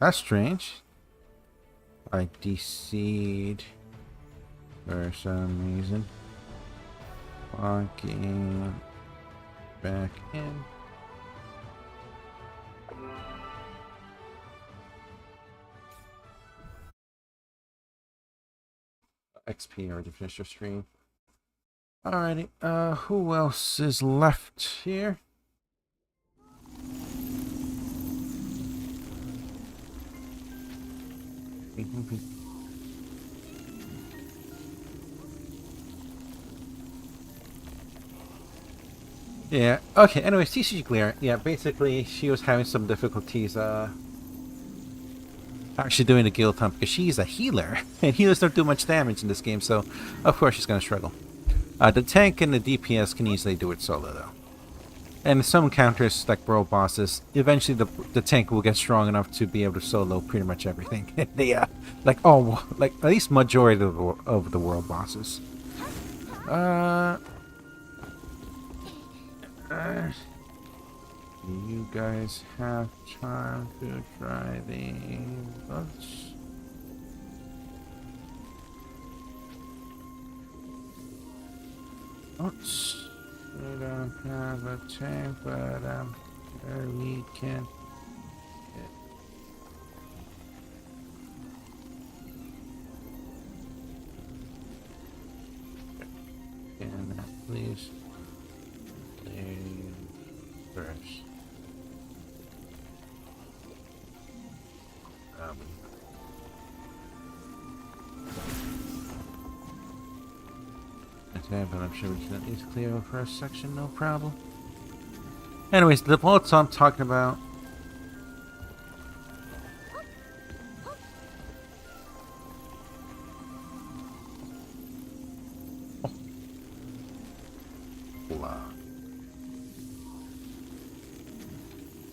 That's strange. I DC'd for some reason. Logging back in. XP already finished your stream. Alrighty, who else is left here? Yeah, okay, anyways, TCG Clear. Yeah, basically, she was having some difficulties, actually doing the guild hunt because she's a healer, and healers don't do much damage in this game, so of course she's gonna struggle. The tank and the DPS can easily do it solo, though. And some encounters, like world bosses, eventually the tank will get strong enough to be able to solo pretty much everything. Like at least majority of the world bosses. Do you guys have time to try these books? Oops. We don't have a tank, but I'm sure we can. Can that please first? Okay, but I'm sure we can at least clear the first section, no problem. Anyways, the bullets I'm talking about.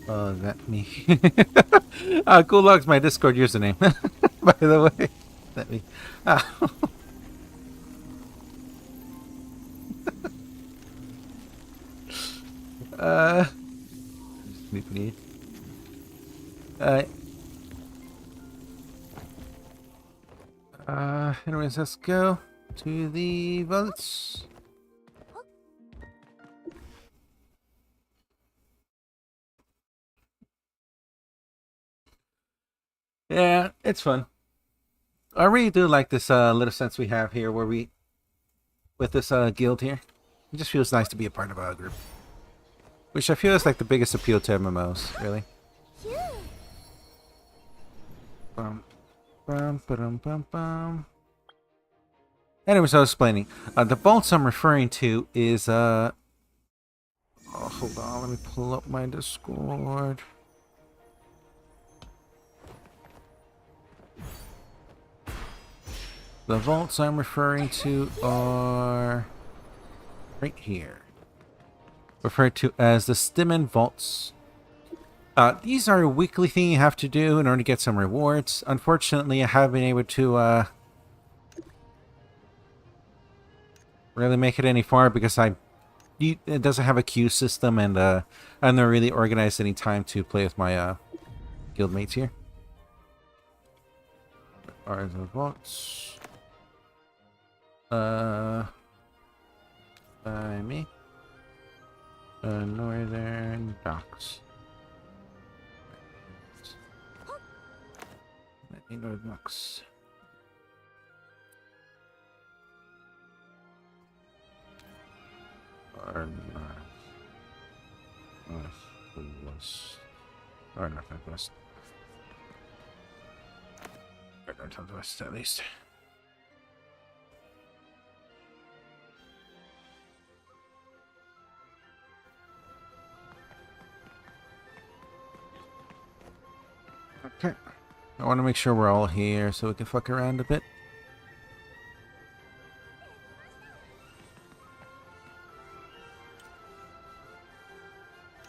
Oh, that me. Gulag's my Discord username, by the way. That me. Sleepy. Anyways, let's go to the votes. Yeah, it's fun. I really do like this little sense we have here where we, with this guild here, it just feels nice to be a part of a group. Which I feel is like the biggest appeal to MMOs, really. Anyways, I was explaining. The bolts I'm referring to is, oh, hold on, let me pull up my Discord. The vaults I'm referring to are right here. Referred to as the Stimmen vaults. These are a weekly thing you have to do in order to get some rewards. Unfortunately, I haven't been able to really make it any far because it doesn't have a queue system, and I'm not really organized any time to play with my guild mates here. Where are the vaults? By me. Northern Docks. Northern Docks. Or northwest. Or northwest. Or northwest, at least. Okay. I want to make sure we're all here so we can fuck around a bit.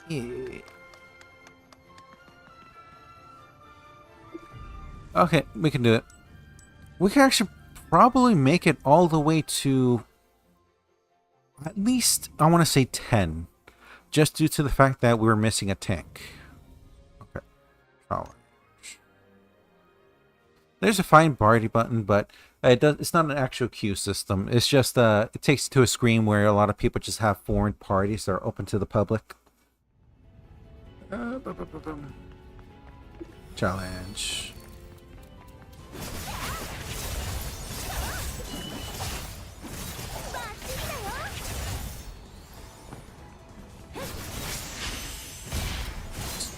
Yeah. Okay, we can do it. We can actually probably make it all the way to at least, I want to say 10. Just due to the fact that we're missing a tank. Okay. Challenge. There's a find party button, but it's not an actual queue system. It's just it takes you to a screen where a lot of people just have foreign parties that are open to the public. Challenge.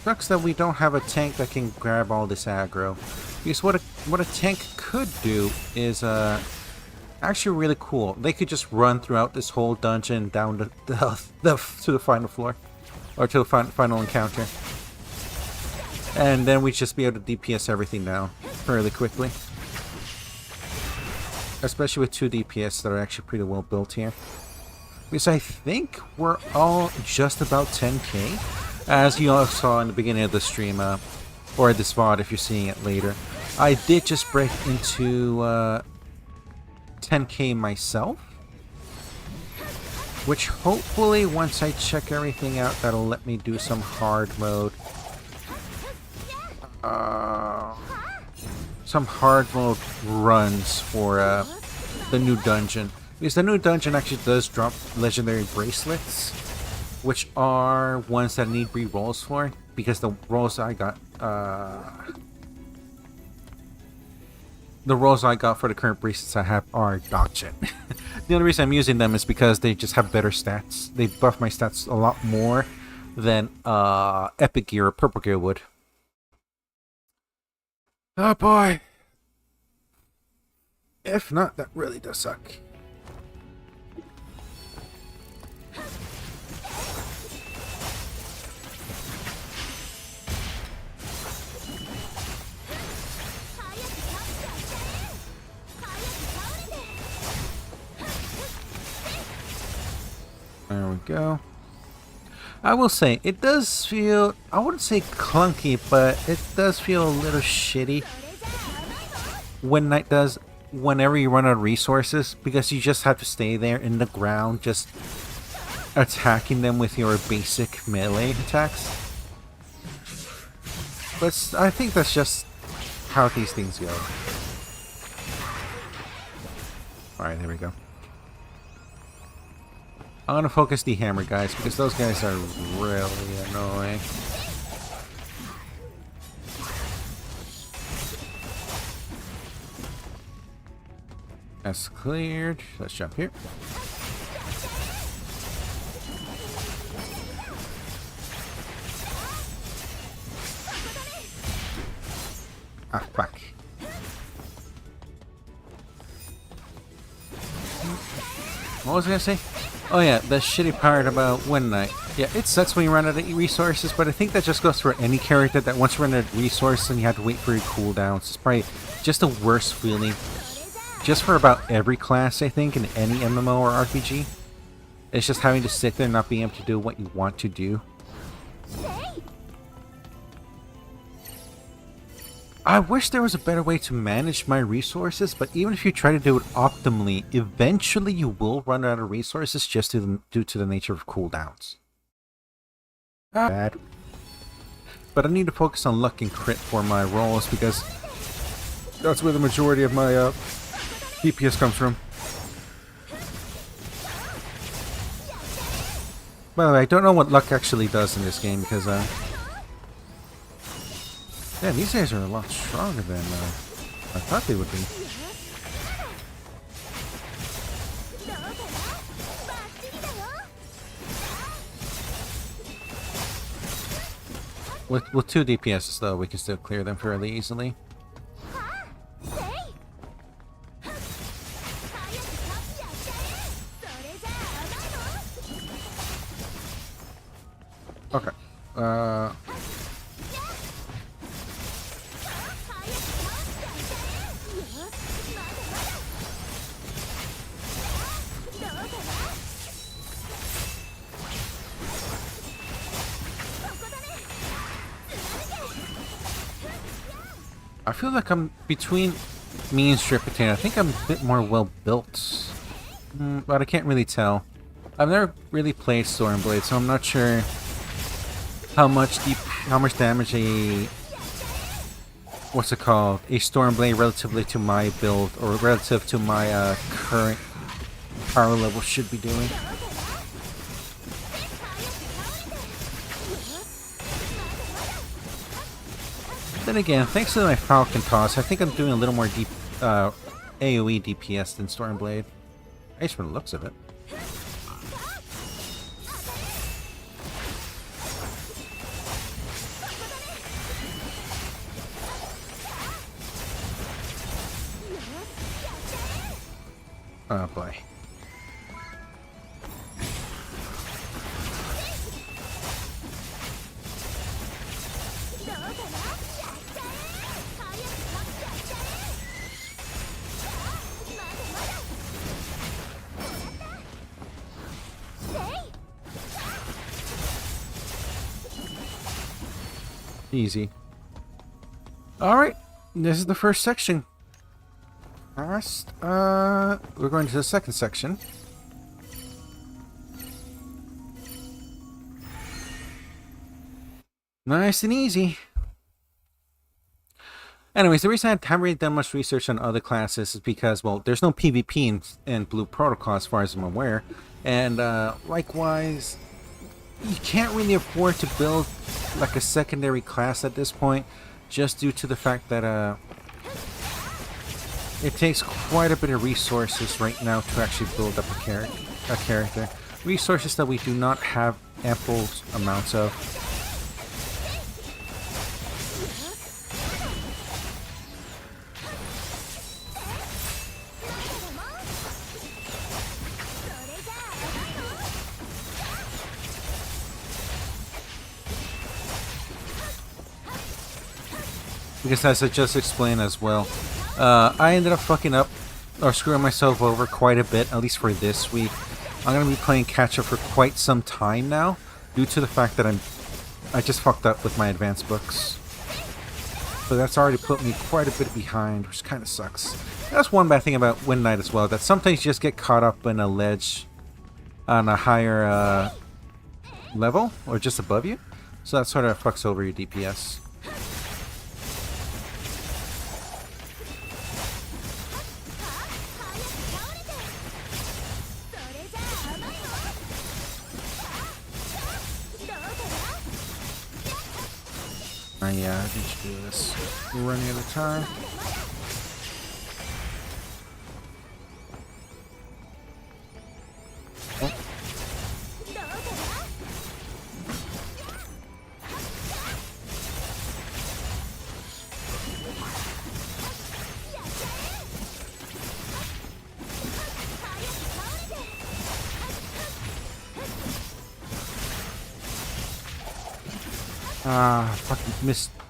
Sucks that we don't have a tank that can grab all this aggro. Because what a tank could do is actually really cool. They could just run throughout this whole dungeon down to the final floor, or to the final encounter, and then we'd just be able to DPS everything down fairly quickly. Especially with 2 DPS that are actually pretty well built here. Because I think we're all just about 10k, as you all saw in the beginning of the stream, or this VOD if you're seeing it later. I did just break into 10k myself. Which hopefully, once I check everything out, that'll let me do some hard mode. Some hard mode runs for the new dungeon. Because the new dungeon actually does drop legendary bracelets, which are ones that need re-rolls for. Because the rolls I got, the rolls I got for the current bracelets I have are gacha. The only reason I'm using them is because they just have better stats. They buff my stats a lot more than Epic Gear or Purple Gear would. Oh boy. If not, that really does suck. There we go. I will say, it does feel, I wouldn't say clunky, but it does feel a little shitty when Knight does, whenever you run out of resources, because you just have to stay there in the ground, just attacking them with your basic melee attacks. But I think that's just how these things go. Alright, there we go. I'm gonna focus the hammer guys because those guys are really annoying. That's cleared. Let's jump here. Ah, fuck. What was I gonna say? Oh yeah, the shitty part about Wind Knight. Yeah, it sucks when you run out of resources, but I think that just goes for any character, that once you run out of resources and you have to wait for your cooldowns. It's probably just the worst feeling. Just for about every class, I think, in any MMO or RPG. It's just having to sit there and not being able to do what you want to do. I wish there was a better way to manage my resources, but even if you try to do it optimally, eventually you will run out of resources just due to the nature of cooldowns. Bad. But I need to focus on luck and crit for my rolls because that's where the majority of my DPS comes from. By the way, I don't know what luck actually does in this game because yeah, these guys are a lot stronger than I thought they would be. With 2 DPSs though, we can still clear them fairly easily. Okay. I feel like I'm between me and Straight Potato. I think I'm a bit more well built, but I can't really tell. I've never really played Stormblade, so I'm not sure how much damage a a Stormblade relatively to my build or relative to my current power level should be doing. Then again, thanks to my Falcon Toss, I think I'm doing a little more AoE DPS than Stormblade. At least from the looks of it. Oh boy. Easy. Alright, this is the first section. We're going to the second section. Nice and easy. Anyways, the reason I haven't really done much research on other classes is because, well, there's no PvP in Blue Protocol as far as I'm aware. And likewise, you can't really afford to build like a secondary class at this point, just due to the fact that it takes quite a bit of resources right now to actually build up a character. Resources that we do not have ample amounts of. Because as I just explained as well, I ended up fucking up or screwing myself over quite a bit, at least for this week. I'm going to be playing catch-up for quite some time now, due to the fact that I just fucked up with my advanced books. So that's already put me quite a bit behind, which kind of sucks. That's one bad thing about Win Night as well, that sometimes you just get caught up in a ledge on a higher level, or just above you. So that sort of fucks over your DPS. Yeah, I need to do this. We're running out of time. Oh.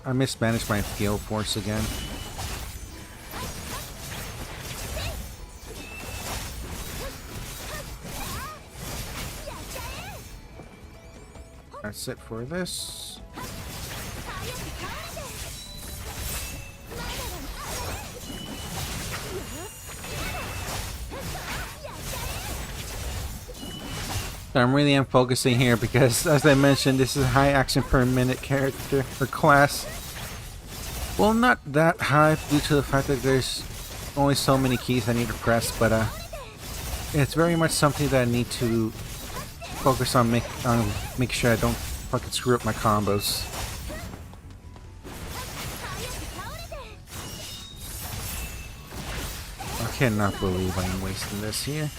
I mismanaged my gale force again. That's it for this. I really am focusing here because, as I mentioned, this is a high action per minute character or class. Well, not that high due to the fact that there's only so many keys I need to press, but it's very much something that I need to focus on make sure I don't fucking screw up my combos. I cannot believe I'm wasting this here.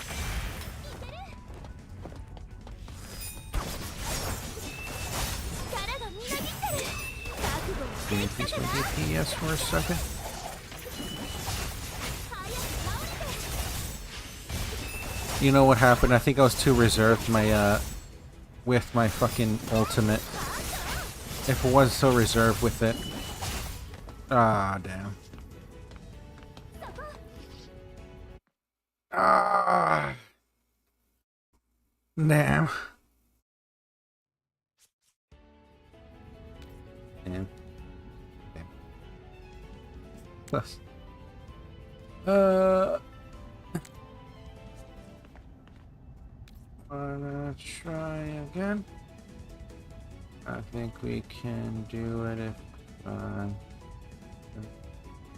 Can you increase my DPS for a second? You know what happened? I think I was too reserved with my fucking ultimate. If I wasn't so reserved with it. Ah, damn. Ah. Damn. Damn. Plus. Wanna try again? I think we can do it if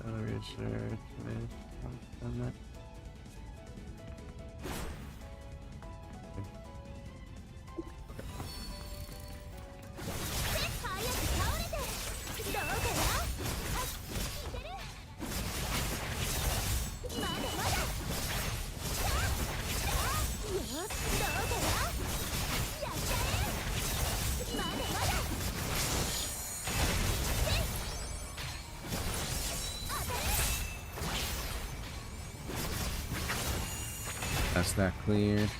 research with that's that cleared.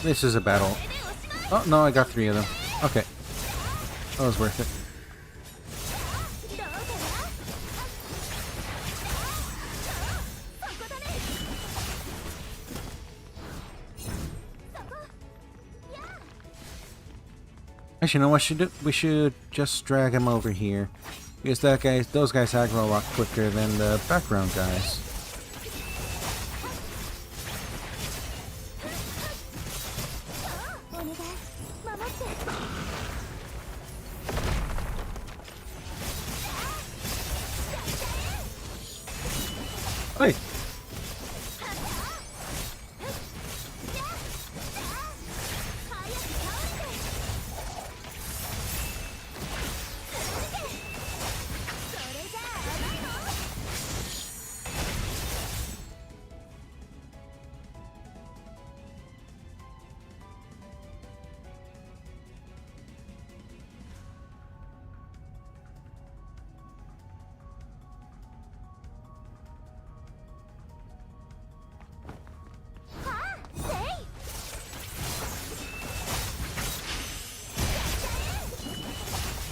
This is a battle. Oh no, I got 3 of them. Okay. That was worth it. Actually, you know what we should do? We should just drag him over here. Because those guys aggro a lot quicker than the background guys. Hey!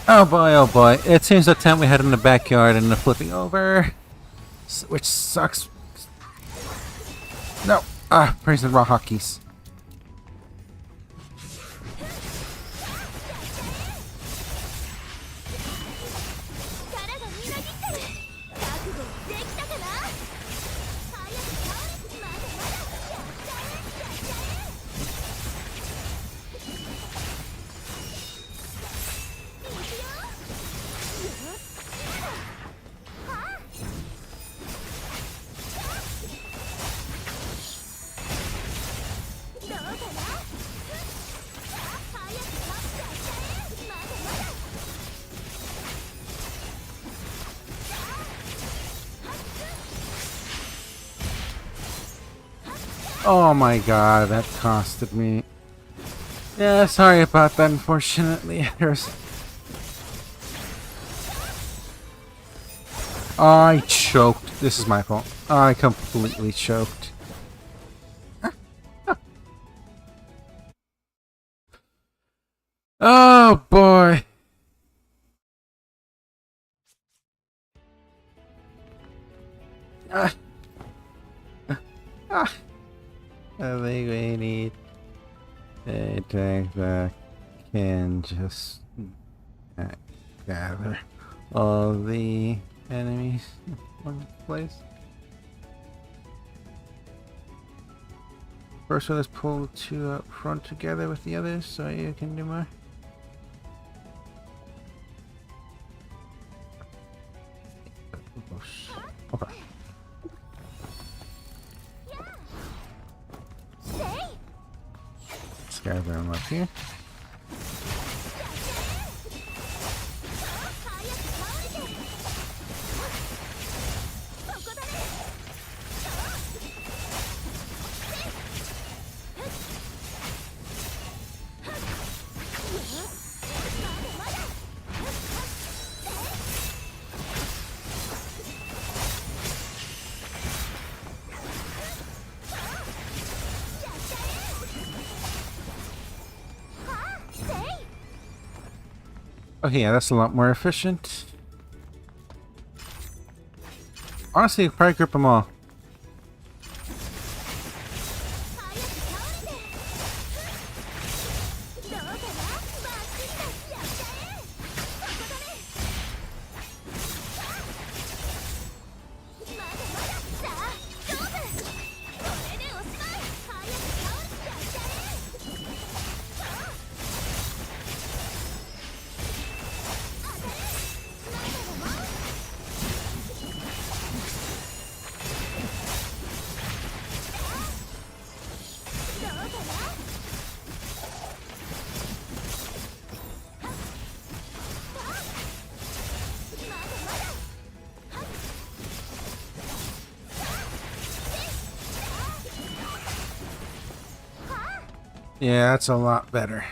Oh boy, oh boy. It seems the tent we had in the backyard and the flipping over. Which sucks. No! Ah, praise the raw hotkeys. Oh my god, that costed me. Yeah, sorry about that, unfortunately. I choked. This is my fault. I completely choked. Oh boy. I think we need a tank that can just gather all the enemies in one place. First, let's pull the two up front together with the others so you can do more. Okay. Let's gather them up here. Okay, yeah, that's a lot more efficient. Honestly, probably group them all. Yeah, that's a lot better.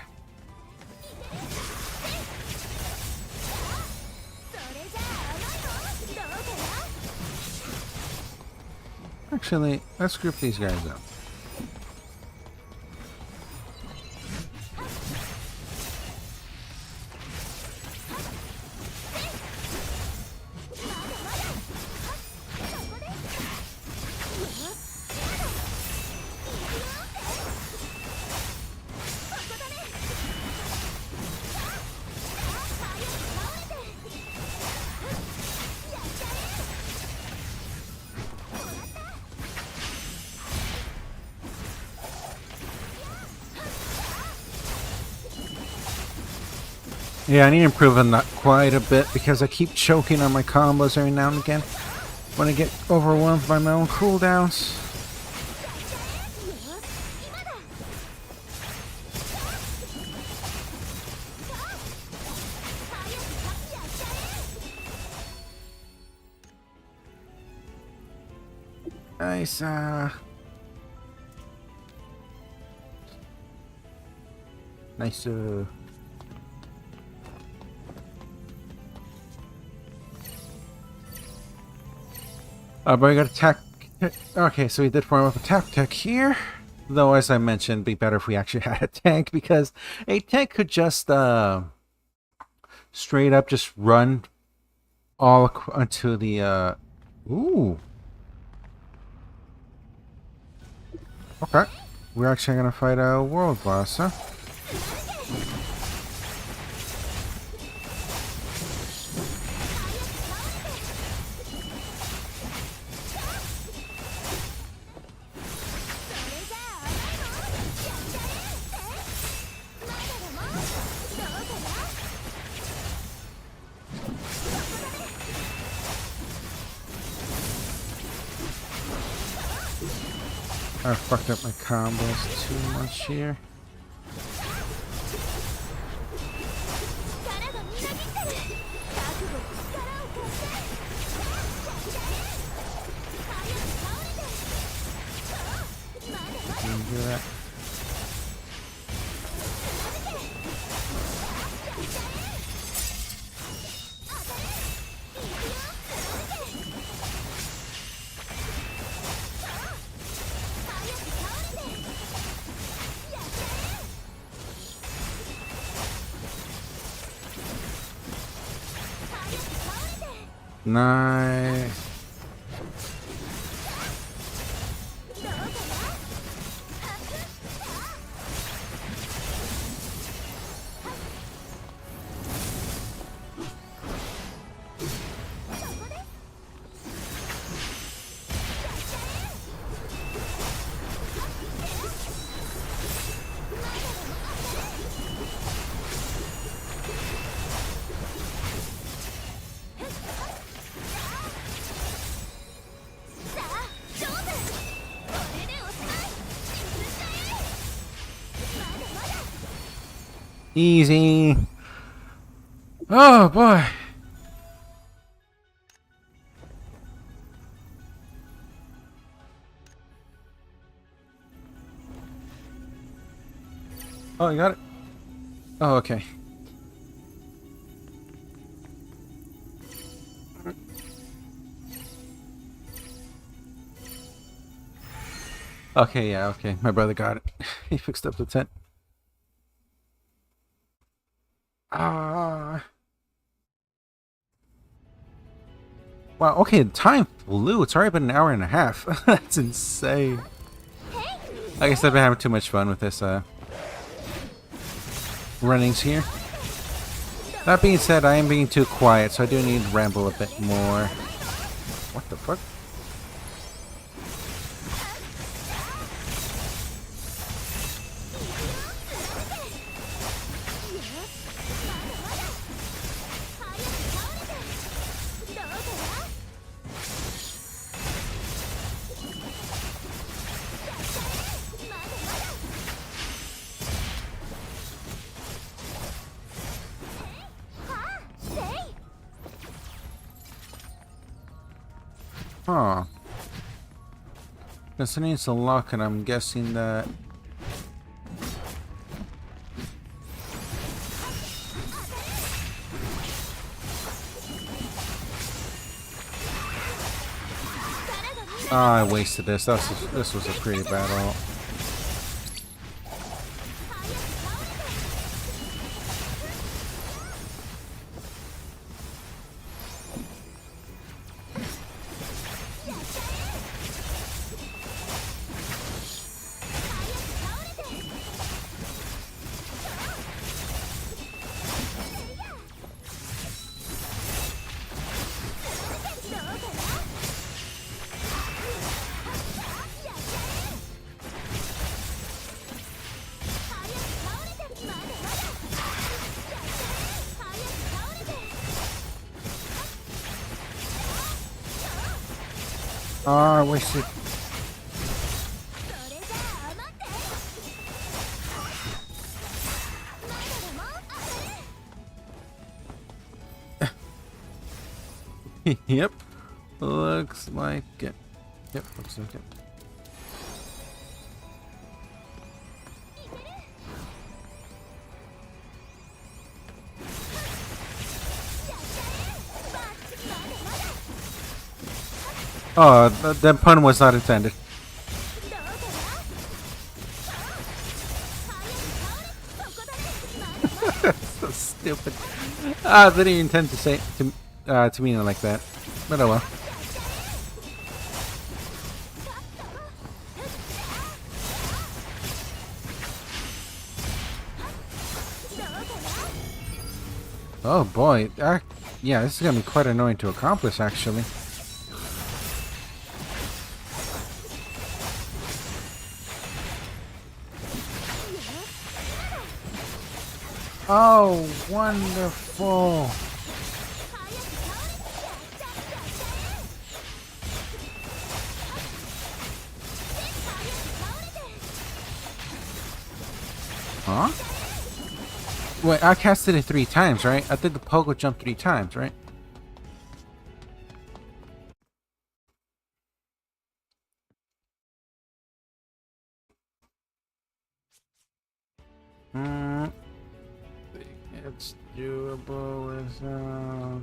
Actually, let's group these guys up. Yeah, I need to improve on that quite a bit because I keep choking on my combos every now and again when I get overwhelmed by my own cooldowns. Nice, nice, but I got attack. Okay, so we did form up attack tech here. Though, as I mentioned, it'd be better if we actually had a tank because a tank could just straight up just run all onto the ooh. Okay, we're actually gonna fight a world boss, huh? I fucked up my combos too much here. Didn't do that. Nice. Easy. Oh boy. Oh, you got it? Oh, okay. Okay, yeah, okay. My brother got it. He fixed up the tent. Ah. Wow, okay, the time flew. It's already been an hour and a half. That's insane. I guess I've been having too much fun with this runnings here. That being said, I am being too quiet, so I do need to ramble a bit more. What the fuck? Huh. This needs a lock, and I'm guessing that... I wasted this. This was a pretty bad ult. Oh, I wasted. Yep. Looks like it. Yep, looks like it. Oh, that pun was not intended. So stupid. I didn't even intend to say to mean it like that. But oh well. Oh boy, yeah, this is gonna be quite annoying to accomplish, actually. Oh, wonderful! Huh? Wait, I casted it 3 times, right? I did the pogo jump 3 times, right? It's doable without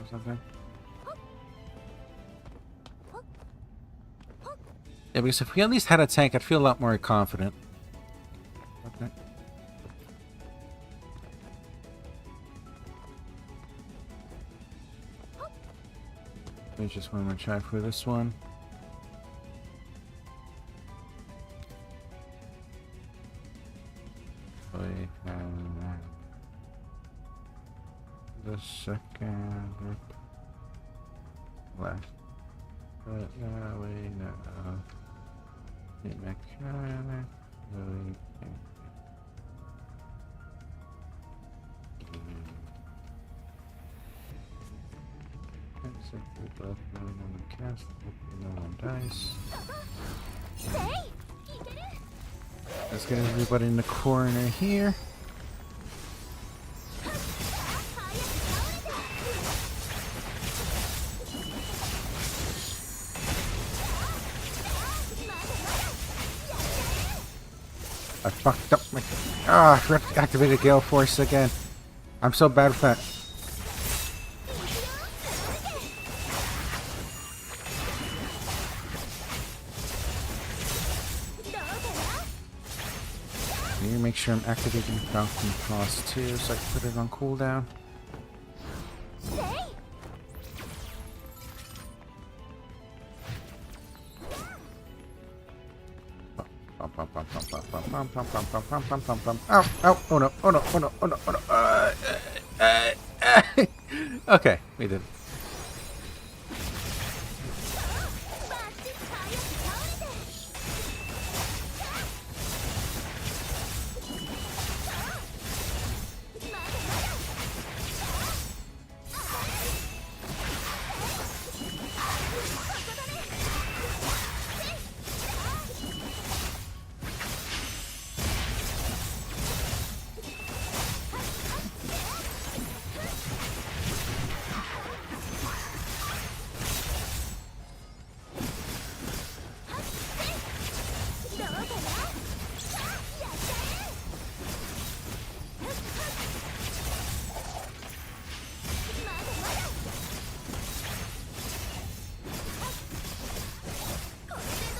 something. Yeah, because if we at least had a tank, I'd feel a lot more confident. Okay. There's just one more try for this one. We have the second left. But now we know the mechanic really except we both know on the cast, no on dice. Let's get everybody in the corner here. I fucked up my... Ah, I forgot to activate Gale Force again. I'm so bad with that. Need to make sure I'm activating Falcon Cross too, so I can put it on cooldown. Ow, ow, oh no, oh no, oh no, oh no, oh no. Okay, we did.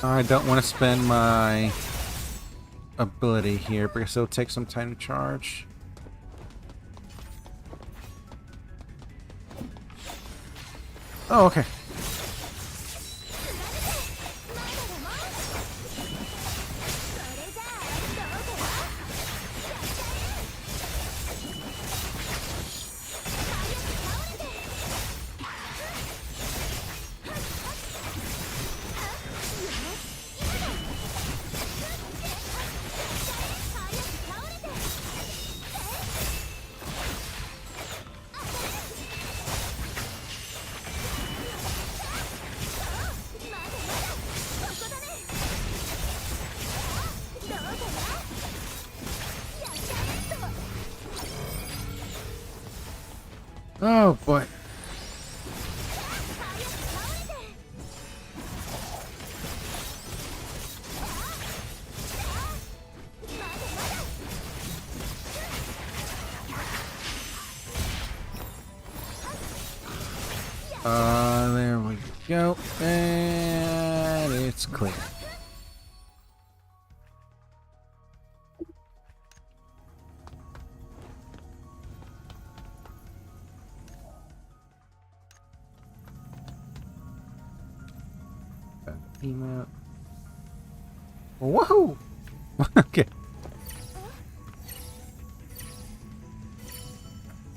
I don't want to spend my ability here because it'll take some time to charge. Oh, okay. Oh boy. There we go. And it's clear. Email. Whoa! Okay.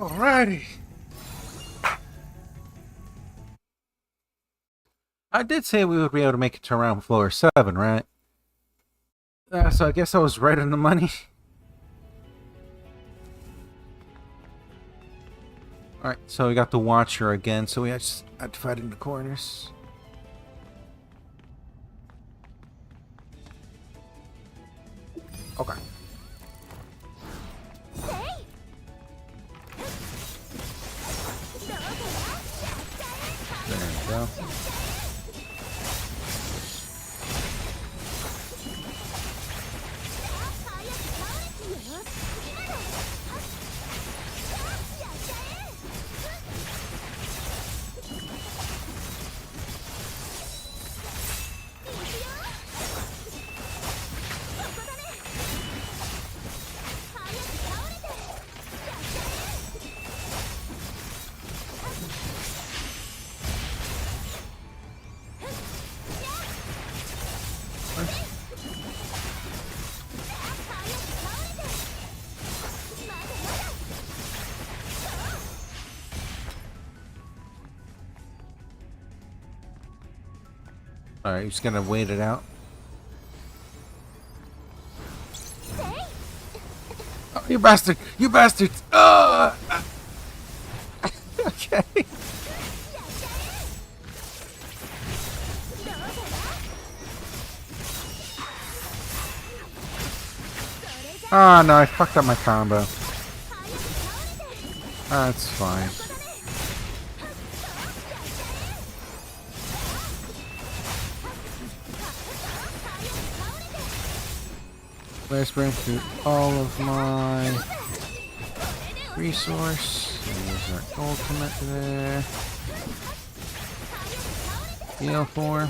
Alrighty. I did say we would be able to make it to around floor 7, right? So I guess I was right on the money. Alright, so we got the Watcher again, so we had to fight in the corners. Okay. There we go. Alright, just gonna wait it out. Oh, you bastard! You bastards! Okay. Oh no, I fucked up my combo. That's fine. Let's bring through all of my resource. There's our ultimate there. Heal 4.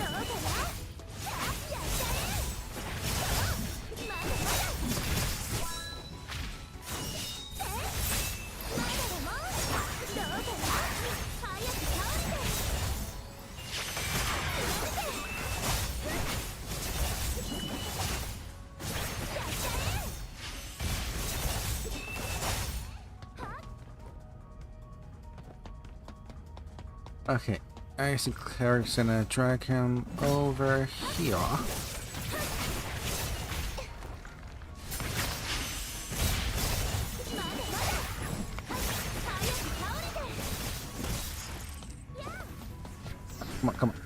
Okay, I think Eric's gonna drag him over here. Come on, come on.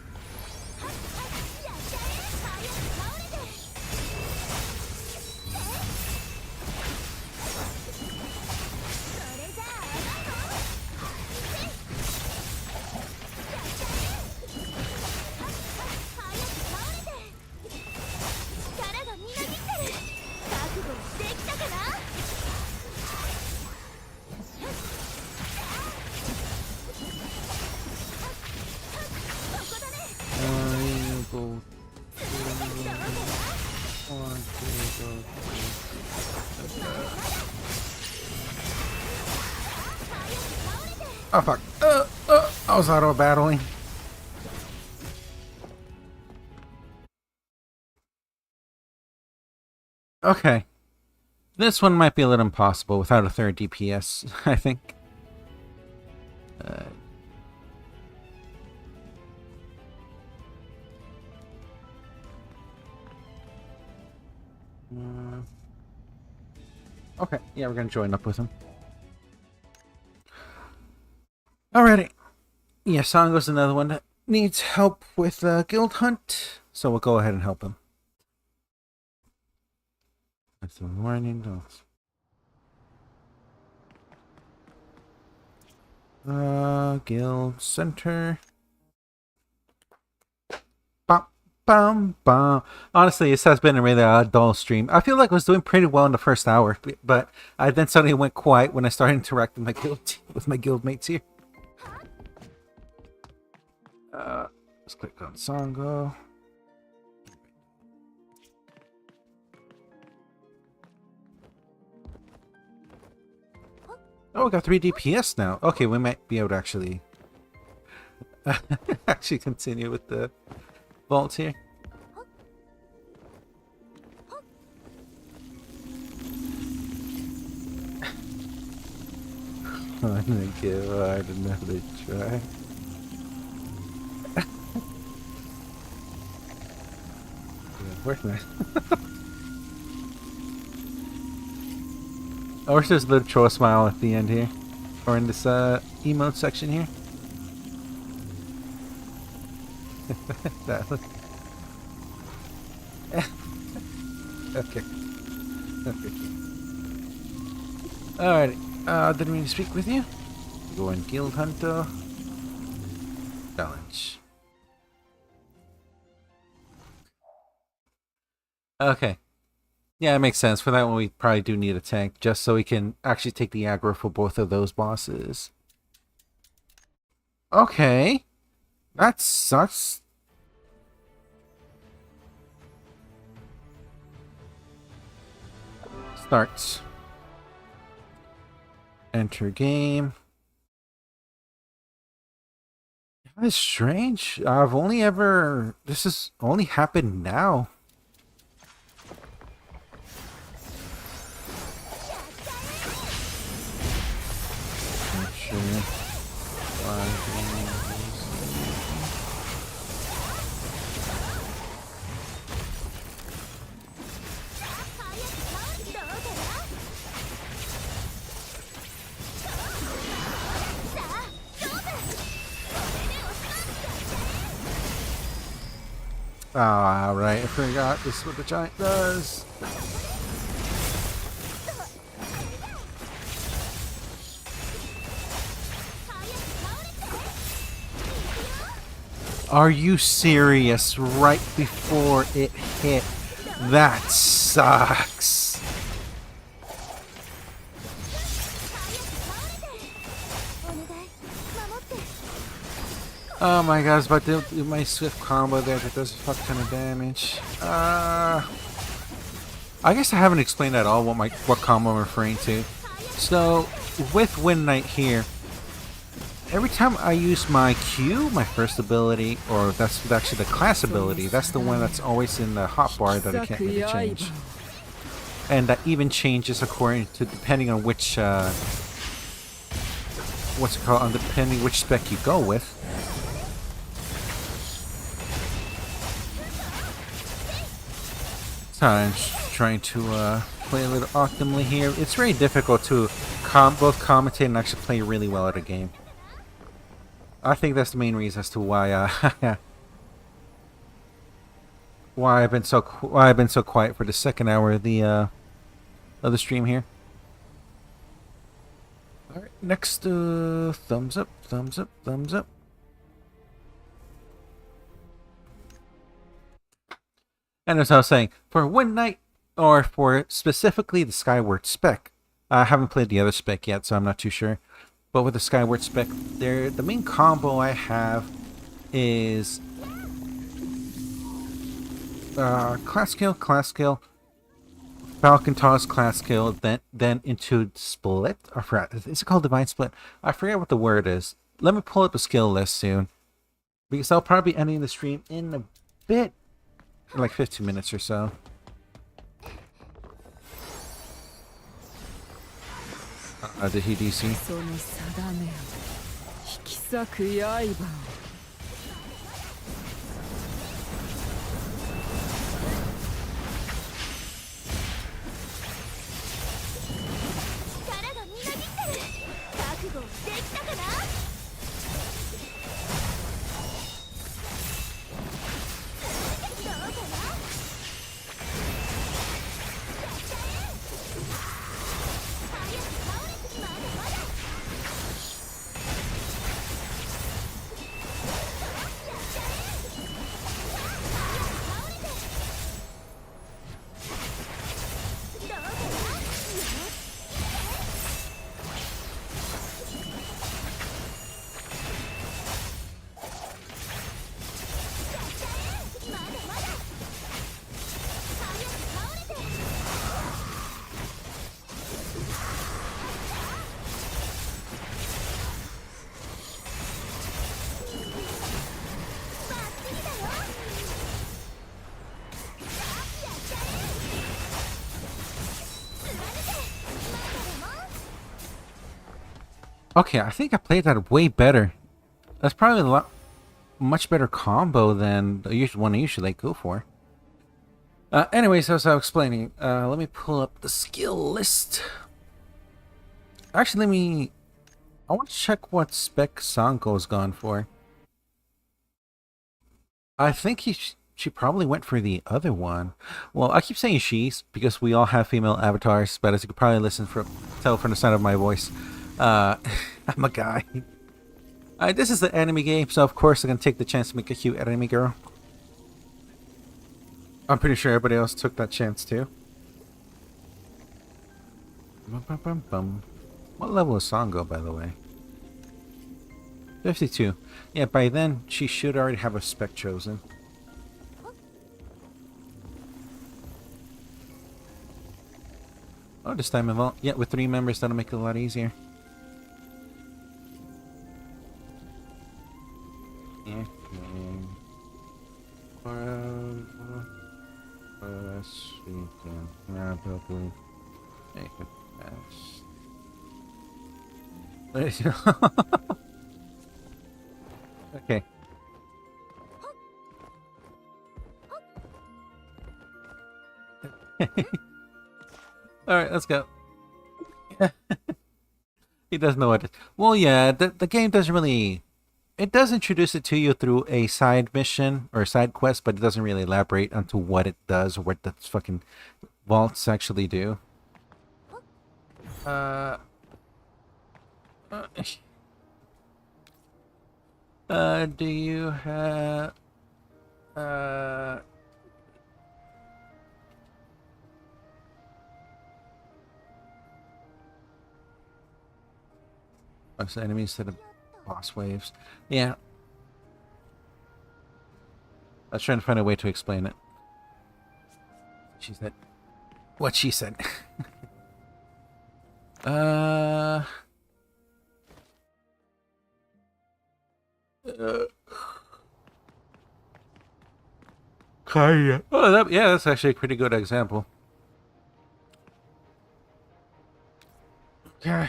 Oh fuck. I was auto battling. Okay. This one might be a little impossible without a third DPS, I think. Okay, yeah, we're gonna join up with him. Alrighty. Yeah, Sango's another one that needs help with guild hunt, so we'll go ahead and help him. That's the warning. Guild center. Bum, bum, bum. Honestly, this has been a really dull stream. I feel like I was doing pretty well in the first hour, but I then suddenly went quiet when I started interacting with my guild mates here. Let's click on Songo. Oh, we got 3 DPS now. Okay, we might be able to actually actually continue with the vault here. I'm gonna give hard another try. Where's my I wish there's a little troll smile at the end here. Or in this emote section here. That look. Okay. Okay. Alright. Didn't mean to speak with you. Go in Guild Hunter. Challenge. Okay. Yeah, it makes sense. For that one, we probably do need a tank, just so we can actually take the aggro for both of those bosses. Okay. That sucks. Starts. Enter game. That is strange. I've only ever... This has only happened now. Ah, right. I forgot this is what the giant does. Are you serious? Right before it hit? That sucks. Oh my god, I was about to do my swift combo there that does a fuck ton of damage. I guess I haven't explained at all what combo I'm referring to. So, with Wind Knight here, every time I use my Q, my first ability, or that's actually the class ability, that's the one that's always in the hotbar that I can't really change. And that even changes according to, depending on which, what's it called, depending which spec you go with. So I'm trying to play a little optimally here. It's very difficult to both commentate and actually play really well at a game. I think that's the main reason as to why why I've been so quiet for the second hour of the stream here. All right, next thumbs up, thumbs up, thumbs up. And as I was saying, for Wind Knight, or for specifically the Skyward spec, I haven't played the other spec yet, so I'm not too sure. But with the Skyward spec, the main combo I have is class kill, Falcon Toss, class kill, then into split. I forgot. Is it called Divine Split? I forget what the word is. Let me pull up a skill list soon, because I'll probably be ending the stream in a bit. Like 15 minutes or so. Did he DC? Okay, I think I played that way better. That's probably a lot much better combo than the usual one I usually go for. Anyways, as I was explaining, let me pull up the skill list. Actually, I want to check what spec Sanko's gone for. I think she probably went for the other one. Well, I keep saying she's because we all have female avatars, but as you could probably tell from the sound of my voice, I'm a guy. This is the anime game, so of course I'm gonna take the chance to make a cute anime girl. I'm pretty sure everybody else took that chance too. What level is Sango, by the way? 52. Yeah, by then she should already have a spec chosen. Oh, this time involved. Yeah, with 3 members, that'll make it a lot easier. Yeah. We can probably make it fast. Okay. Alright, let's go. He doesn't know what it is. Well, yeah, the game doesn't really... It does introduce it to you through a side mission or side quest, but it doesn't really elaborate onto what it does or what the fucking vaults actually do. Do you have... Boss enemies instead of boss waves. Yeah. I was trying to find a way to explain it. She said... What she said. Kinda. Oh, yeah, that's actually a pretty good example. Okay.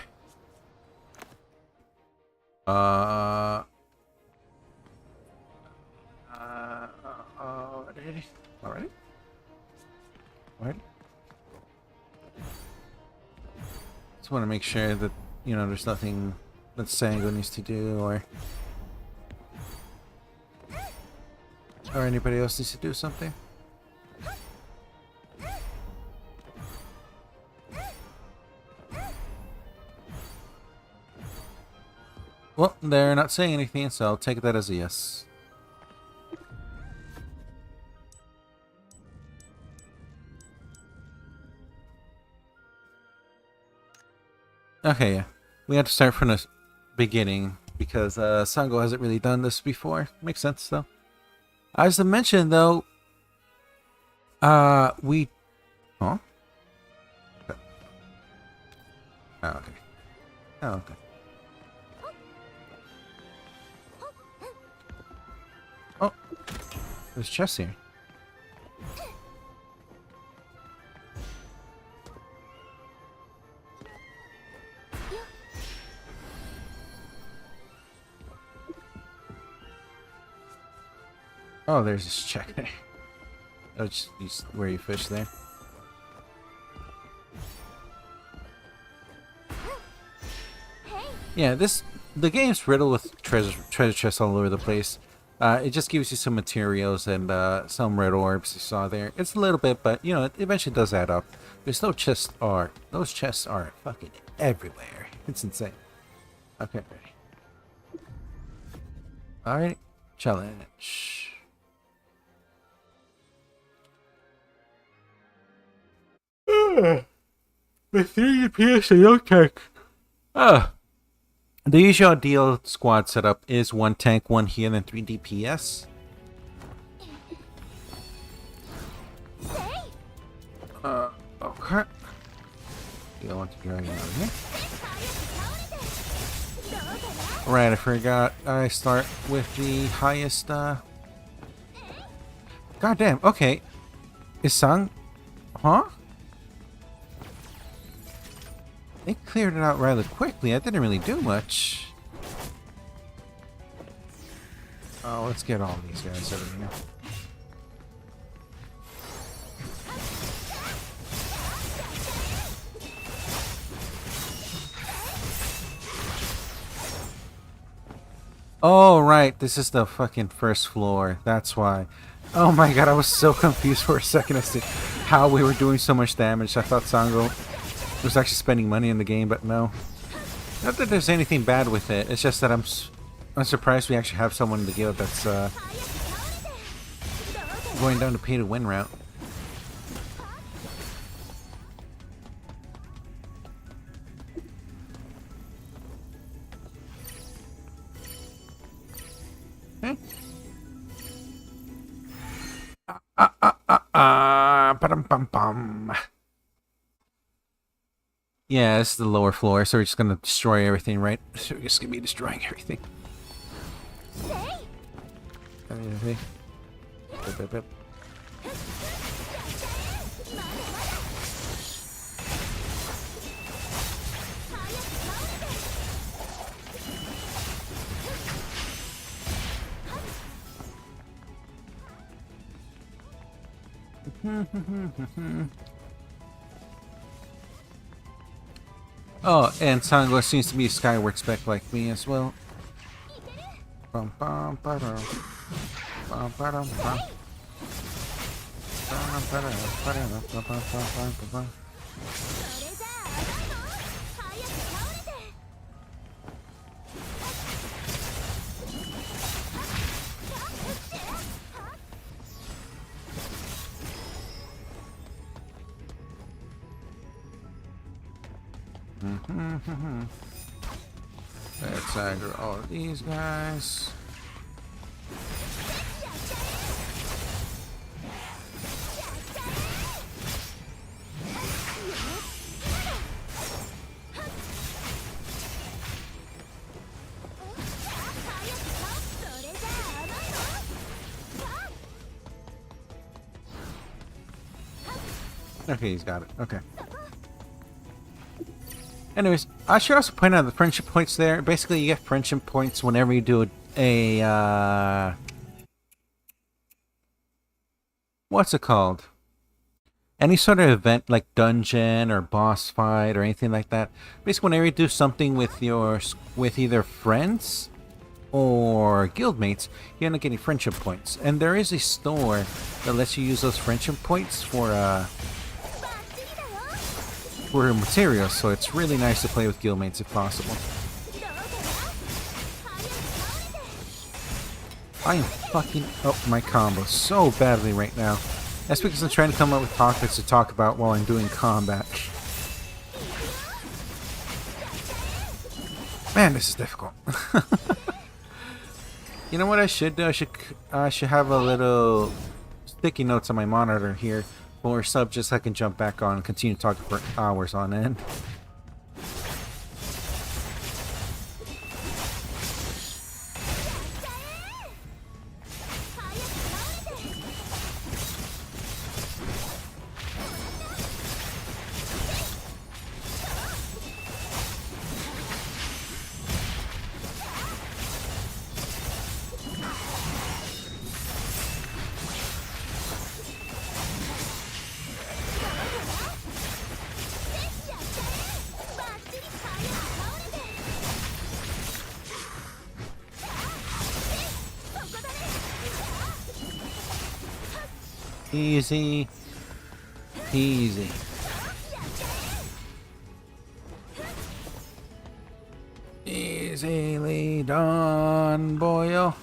Alright. What? Just want to make sure that, you know, there's nothing that Sango needs to do or anybody else needs to do something. Well, they're not saying anything, so I'll take that as a yes. Okay, yeah. We have to start from the beginning because Sango hasn't really done this before. Makes sense, though. As I mentioned, though, we... Huh? Oh, okay. Oh, okay. Oh, there's chests here. Oh, there's this check there. Oh, just where you fish there. Yeah, the game's riddled with treasure chests all over the place. It just gives you some materials and some red orbs you saw there. It's a little bit, but you know, it eventually does add up. Because those chests are fucking everywhere. It's insane. Okay. Alright, challenge. With 3 DPS and no tank. The usual ideal squad setup is 1 tank, 1 heal, and 3 DPS. Okay. You don't want to drag it over here. Right, I forgot. I start with the highest, God damn, okay. Is Sang... Huh? It cleared it out rather quickly. I didn't really do much. Oh, let's get all these guys over here. Oh, right. This is the fucking first floor. That's why. Oh my god, I was so confused for a second as to how we were doing so much damage. I thought Sango was actually spending money in the game, but no. Not that there's anything bad with it. It's just that I'm surprised we actually have someone in the guild that's going down the pay-to-win route. Okay. Ba-dum-bum-bum. Yeah, this is the lower floor, so we're just gonna destroy everything, right? So we're just gonna be destroying everything. Oh, and Sango seems to be a Skyward spec like me as well. Bum bum ba-dum. Bum ba-dum bum. Bum ba-dum ba-dum bum bum bum bum bum. Let's aggro all of these guys. Okay, he's got it. Okay. Anyways, I should also point out the friendship points there. Basically, you get friendship points whenever you do what's it called? Any sort of event like dungeon or boss fight or anything like that. Basically, whenever you do something with either friends or guildmates, you end up getting friendship points. And there is a store that lets you use those friendship points for materials, so it's really nice to play with guildmates if possible. I am fucking up my combo so badly right now. That's because I'm trying to come up with topics to talk about while I'm doing combat. Man, this is difficult. You know what I should do? I should have a little sticky notes on my monitor here for sub, just so I can jump back on and continue talking for hours on end. Easy peasy. Easily done, boyo.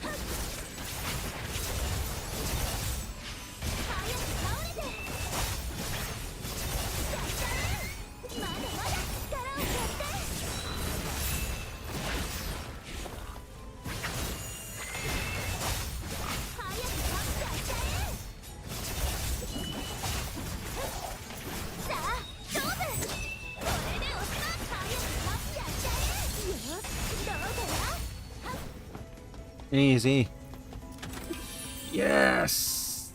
Easy. Yes.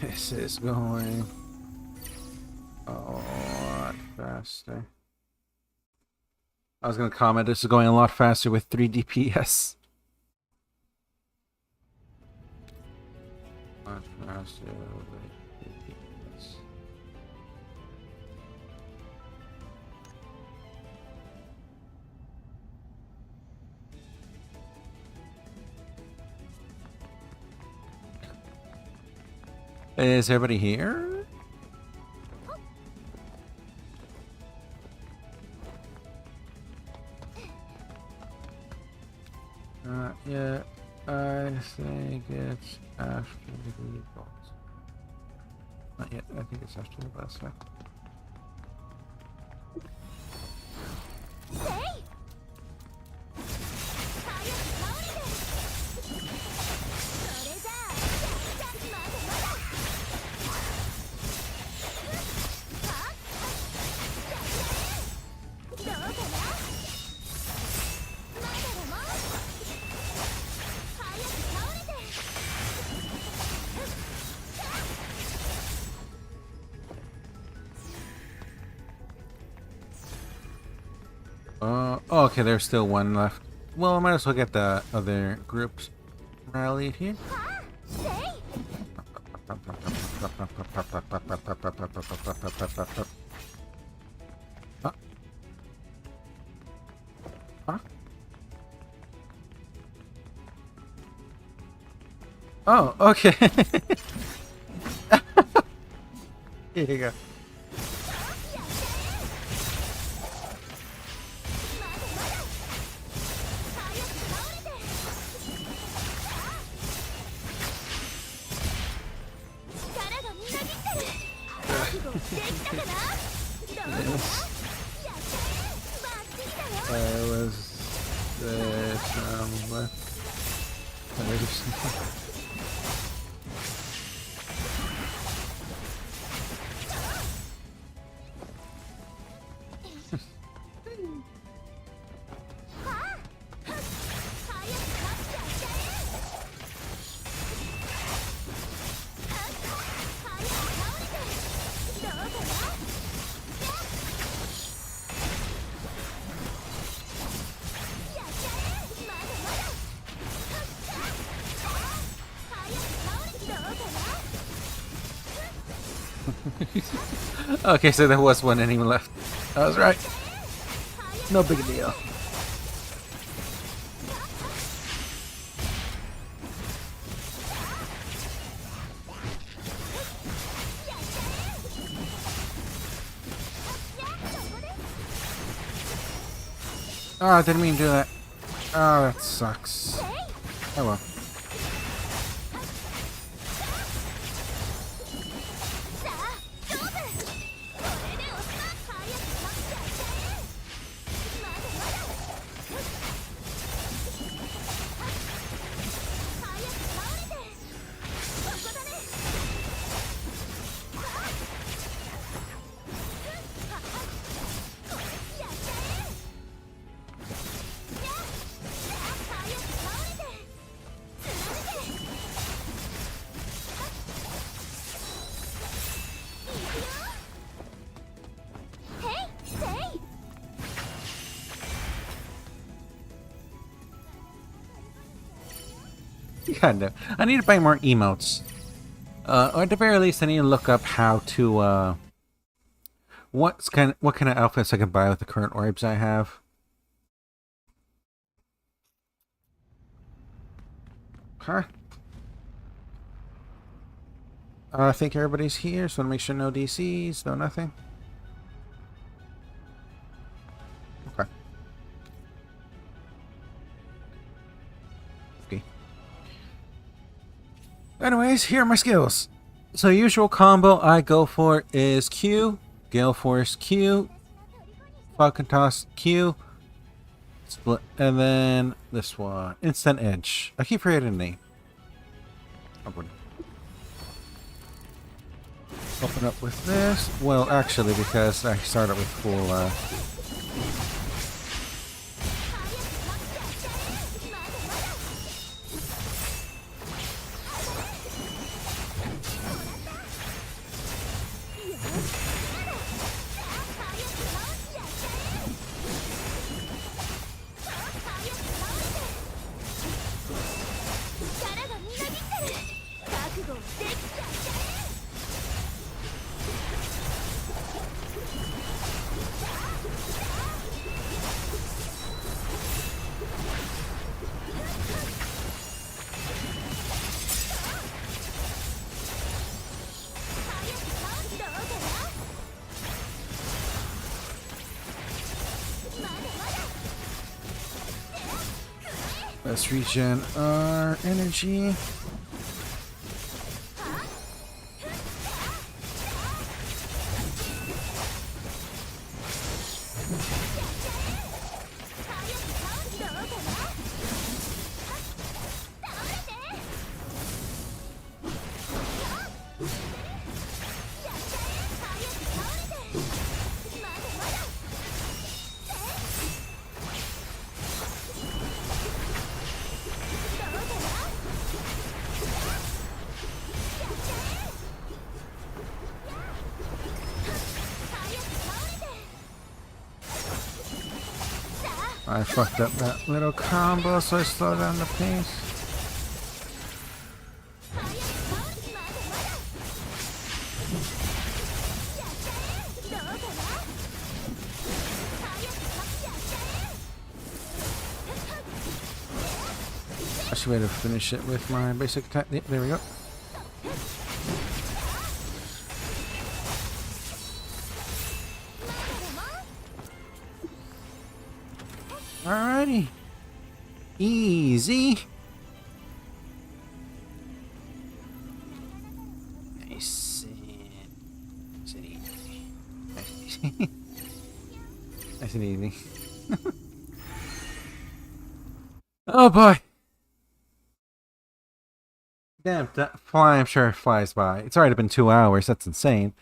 This is going a lot faster. I was gonna comment, this is going a lot faster with 3 DPS. Much faster with 3 DPS. Is everybody here? Not yet. I think it's after the boss. Not yet. I think it's after the boss. Yeah. Oh, okay, there's still one left. Well, I might as well get the other groups rallied here. Huh? Huh? Oh, okay. Here you go. Okay, so there was one enemy left. I was right. No big deal. Oh, I didn't mean to do that. Oh, that sucks. Oh well. Kind of. I need to buy more emotes. Or at the very least, I need to look up how to, what kind of outfits I can buy with the current orbs I have. Huh? I think everybody's here, so I want to make sure no DCs, no nothing. Okay. Okay. Anyways, here are my skills. So usual combo I go for is Q, Gale Force Q, Falcon Toss Q, split, and then this one, Instant Edge. I keep forgetting the name. Open up with this. Well, actually, because I started with full. Let's regen our energy. I fucked up that little combo, so I slowed down the pace. I should be able to finish it with my basic attack. Yep, there we go. Alrighty. Easy. Nice and easy. Nice and easy. Oh boy. Damn, that fly, I'm sure it flies by. It's already been 2 hours. That's insane.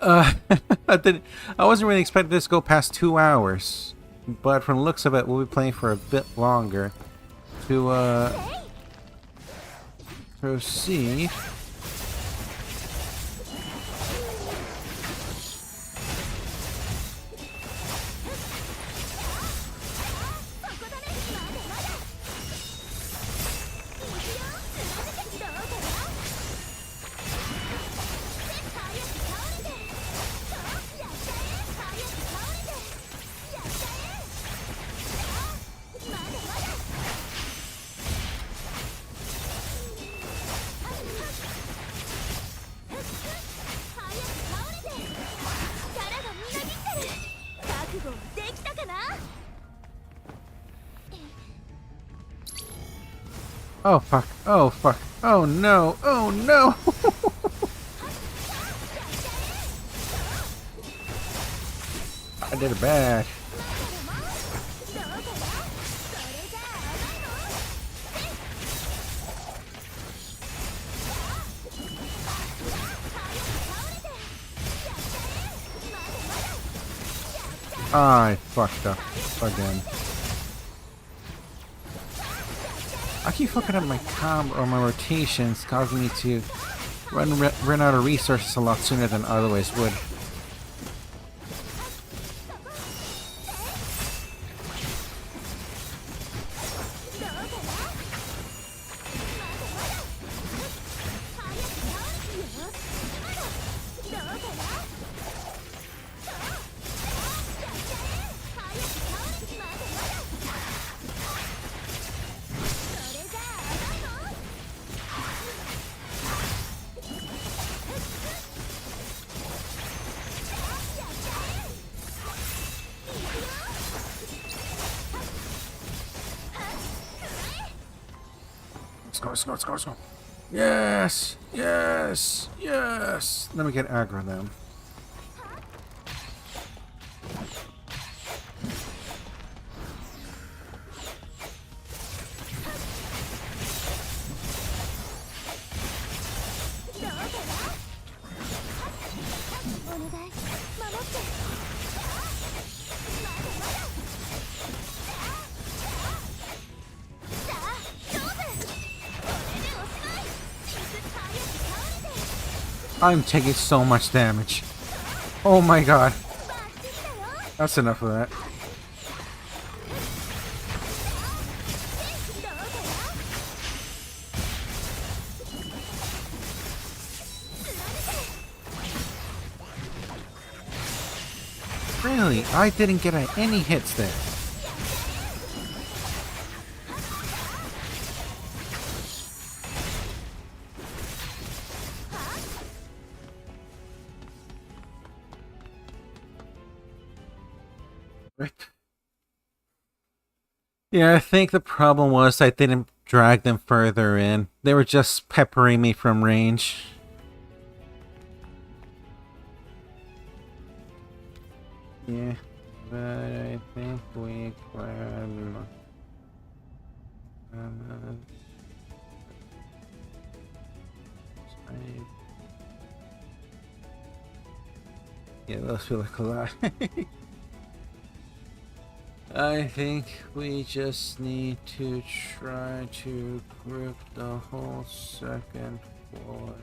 I wasn't really expecting this to go past 2 hours. But from the looks of it, we'll be playing for a bit longer to proceed. Oh fuck, oh fuck, oh no, oh no! I did it bad. I fucked up again. I keep fucking up my combo or my rotations, causing me to run out of resources a lot sooner than I otherwise would. Let's go. Yes! Yes! Yes! Let me get aggro them. I'm taking so much damage. Oh my god. That's enough of that. Really? I didn't get any hits there. Yeah, I think the problem was I didn't drag them further in. They were just peppering me from range. Yeah, but I think we can... yeah, those feel like a lot. I think we just need to try to group the whole second floor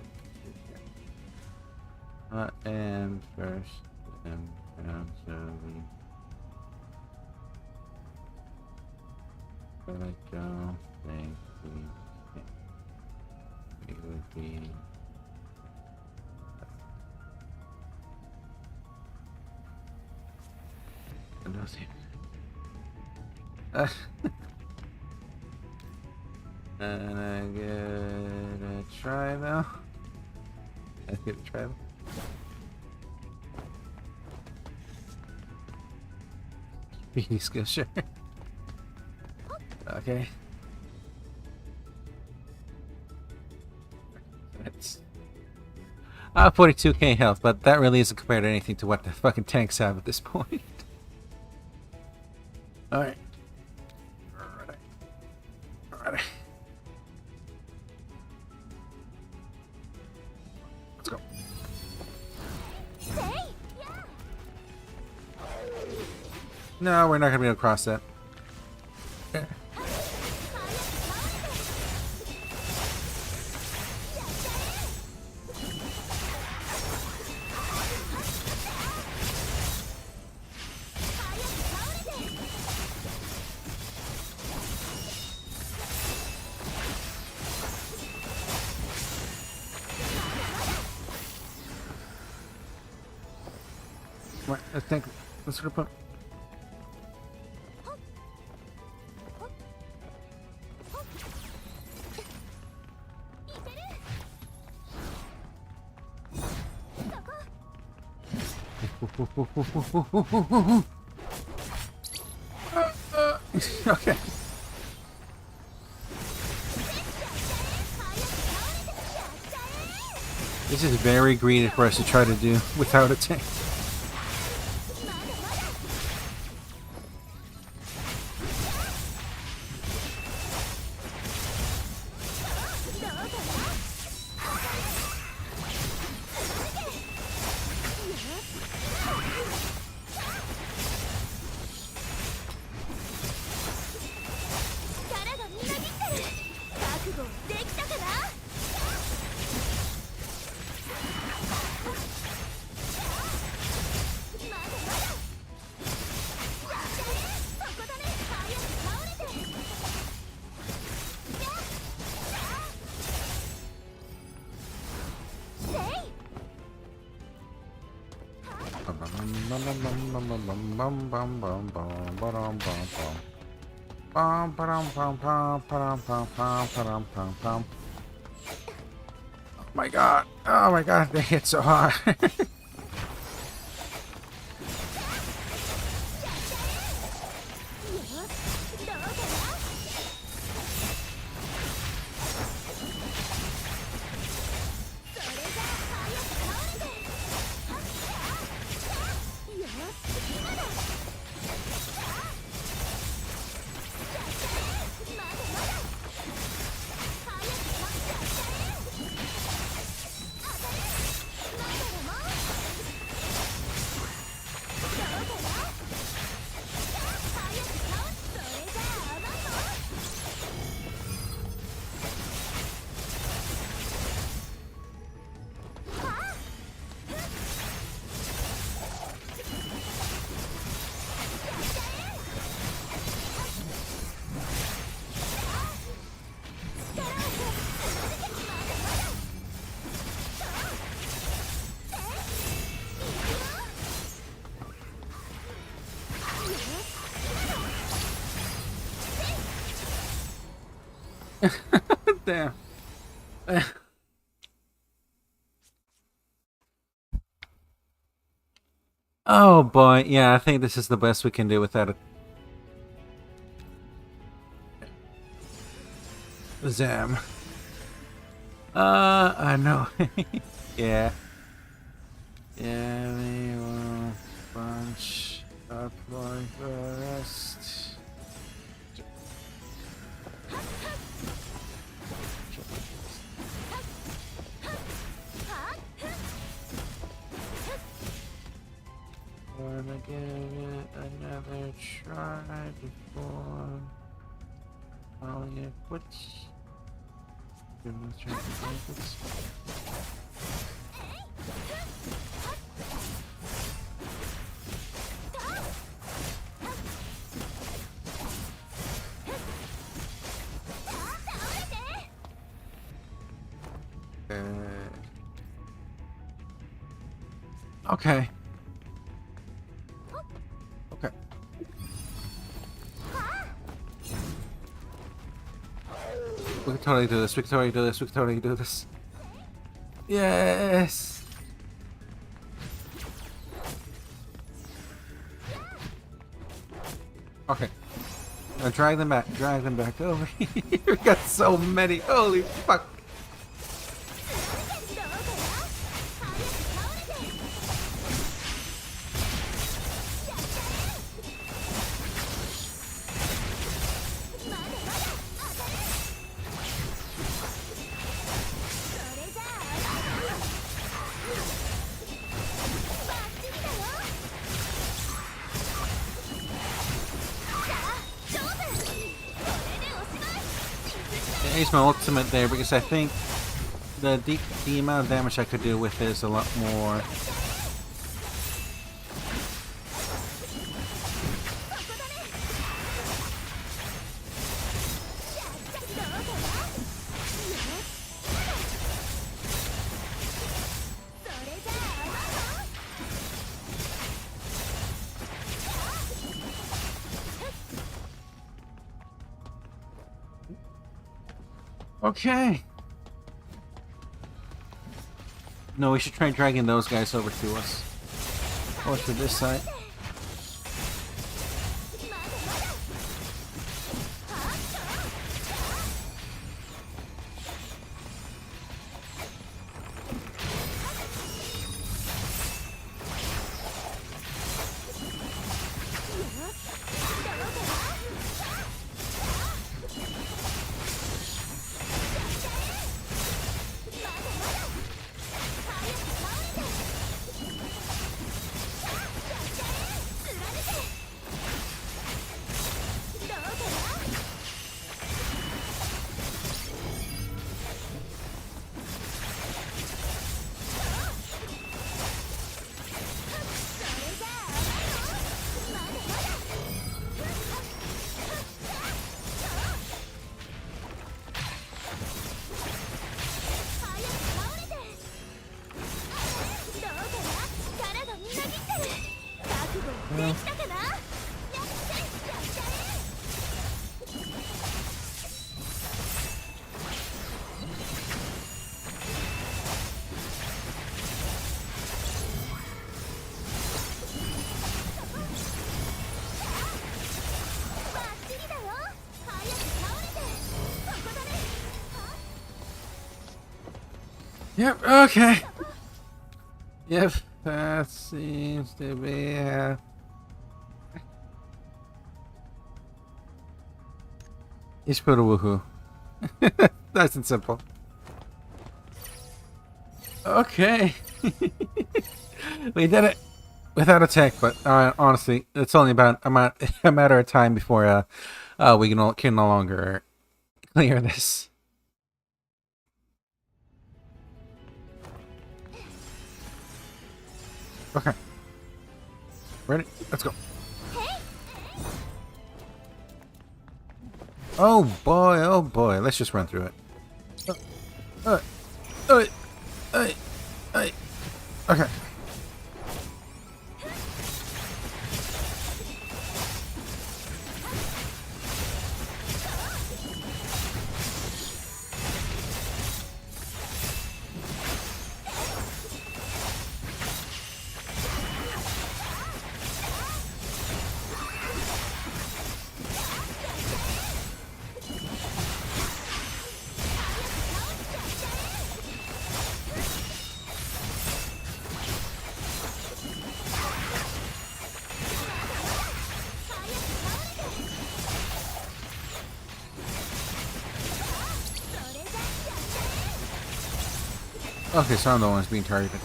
together. And first, and so we... but I don't think we would be... nothing. And I get a try though. I get a try though. Beauty skill, sure. Okay. That's 42k health, but that really isn't compared to anything to what the fucking tanks have at this point. Alright. Alright. Let's go. No, we're not gonna be able to cross that. I think let's group up. Okay. This is very greedy for us to try to do without a tank. Oh my god, they hit so hard. Damn. Oh boy, yeah, I think this is the best we can do without it. Zam. I know. Yeah. Yeah, we will bunch up like the rest. Wanna give it another try before calling it quits. Demonstrate the benefits. Okay. Okay. We can totally do this. We can totally do this. We can totally do this. Yes. Okay. Now drag them back. Drag them back over here. We got so many. Holy fuck. I used my ultimate there because I think the amount of damage I could do with it is a lot more. Okay. No, we should try dragging those guys over to us. Or to this side. Yep, okay. Yep, that seems to be Just put a woohoo. Nice and simple. Okay. We did it without a tech, but honestly, it's only about a matter of time before we can no longer clear this. Okay. Ready? Let's go. Oh boy, oh boy. Let's just run through it. Okay. Okay, so I'm the one who's being targeted.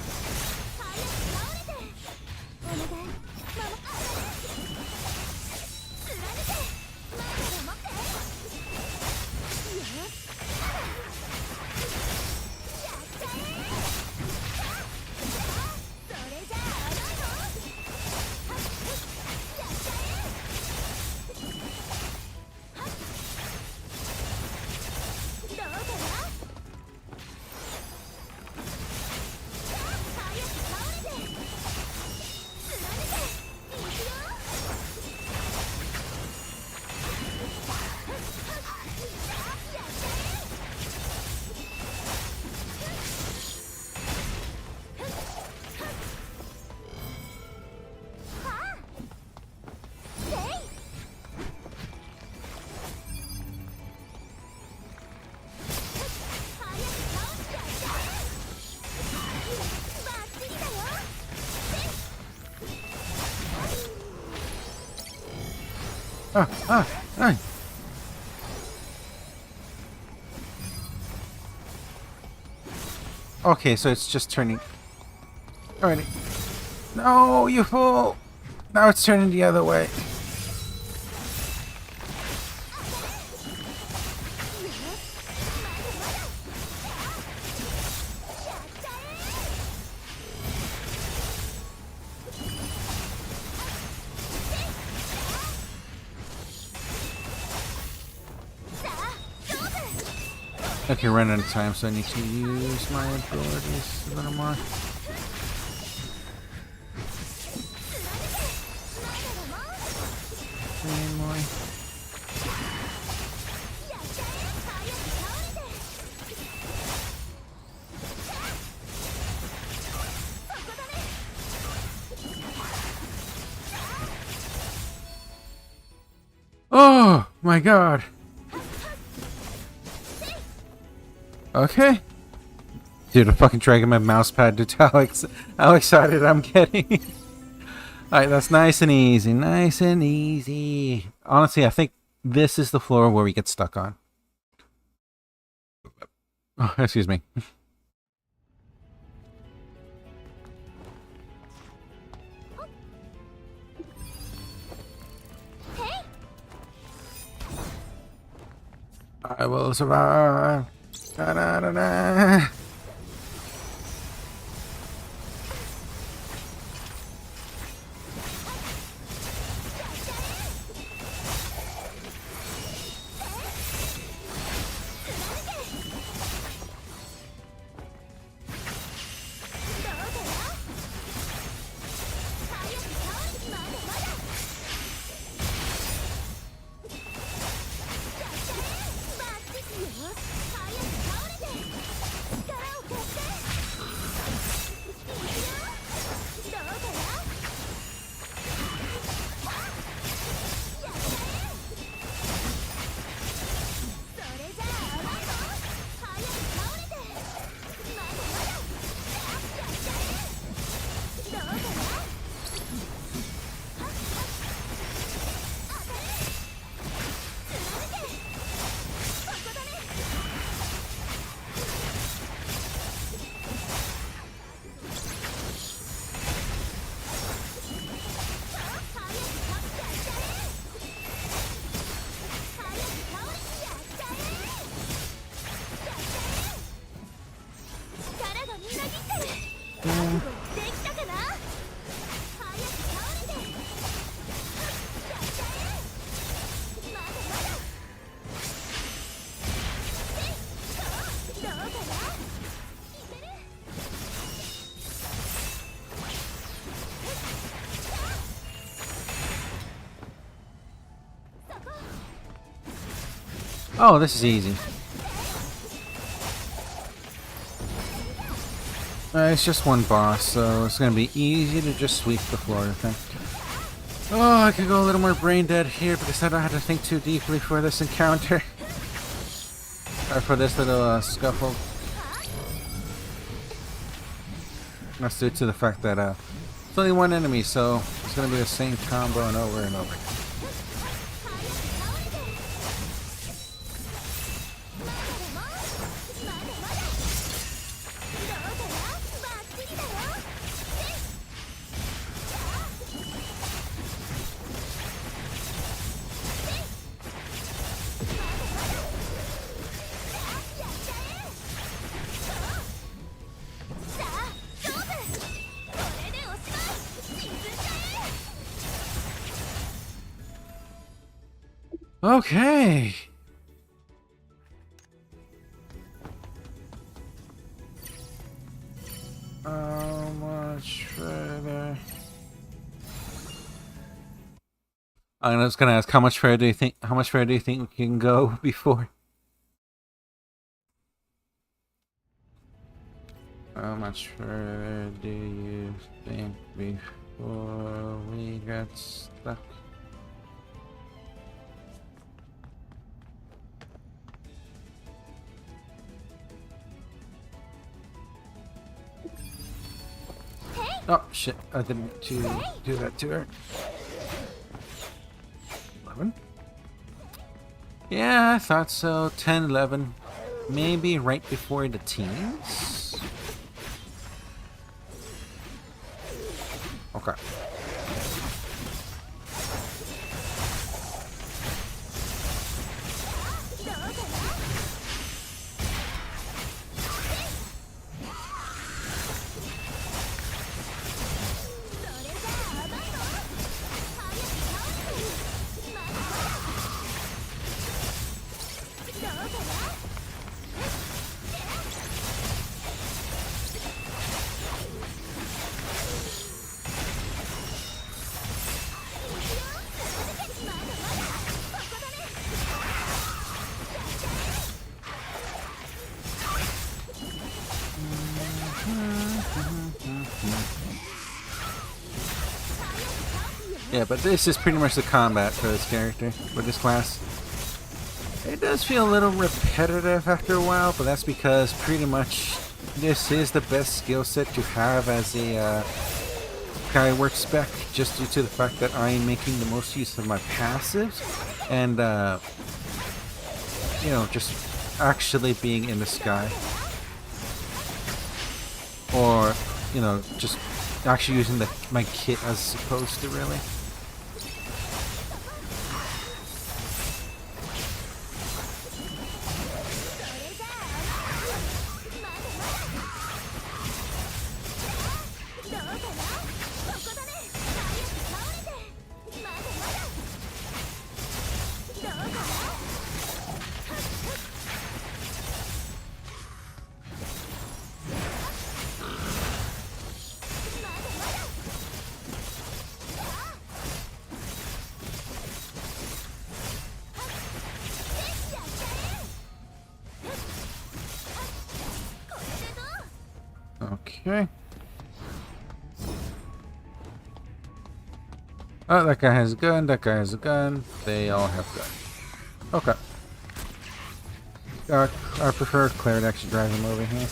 Ah. Okay, so it's just turning. Alrighty. No, you fool! Now it's turning the other way. Okay, run out of time, so I need to use my abilities a little more. Oh my god. Okay. Dude, I'm fucking dragging my mouse pad to how excited I'm getting. Alright, that's nice and easy. Nice and easy. Honestly, I think this is the floor where we get stuck on. Oh, excuse me. I will survive. Da, da, da, da. Oh, this is easy. It's just one boss, so it's gonna be easy to just sweep the floor, I think. Oh, I could go a little more brain dead here because I don't have to think too deeply for this encounter. Or for this little scuffle. That's due to the fact that it's only one enemy, so it's gonna be the same combo and over and over. Okay. How much further? I was gonna ask, how much further do you think? How much further do you think we can go before? How much further do you think before we get stuck? Oh shit, I didn't do that to her. 11? Yeah, I thought so. 10, 11. Maybe right before the teens? Okay. Yeah, but this is pretty much the combat for this character, for this class. It does feel a little repetitive after a while, but that's because pretty much this is the best skill set to have as a Skyward spec, just due to the fact that I am making the most use of my passives, and you know, just actually being in the sky. Or, you know, just actually using my kit as opposed to really. Okay. Oh, that guy has a gun, that guy has a gun. They all have guns. Okay. I prefer Claire to actually drive him over here.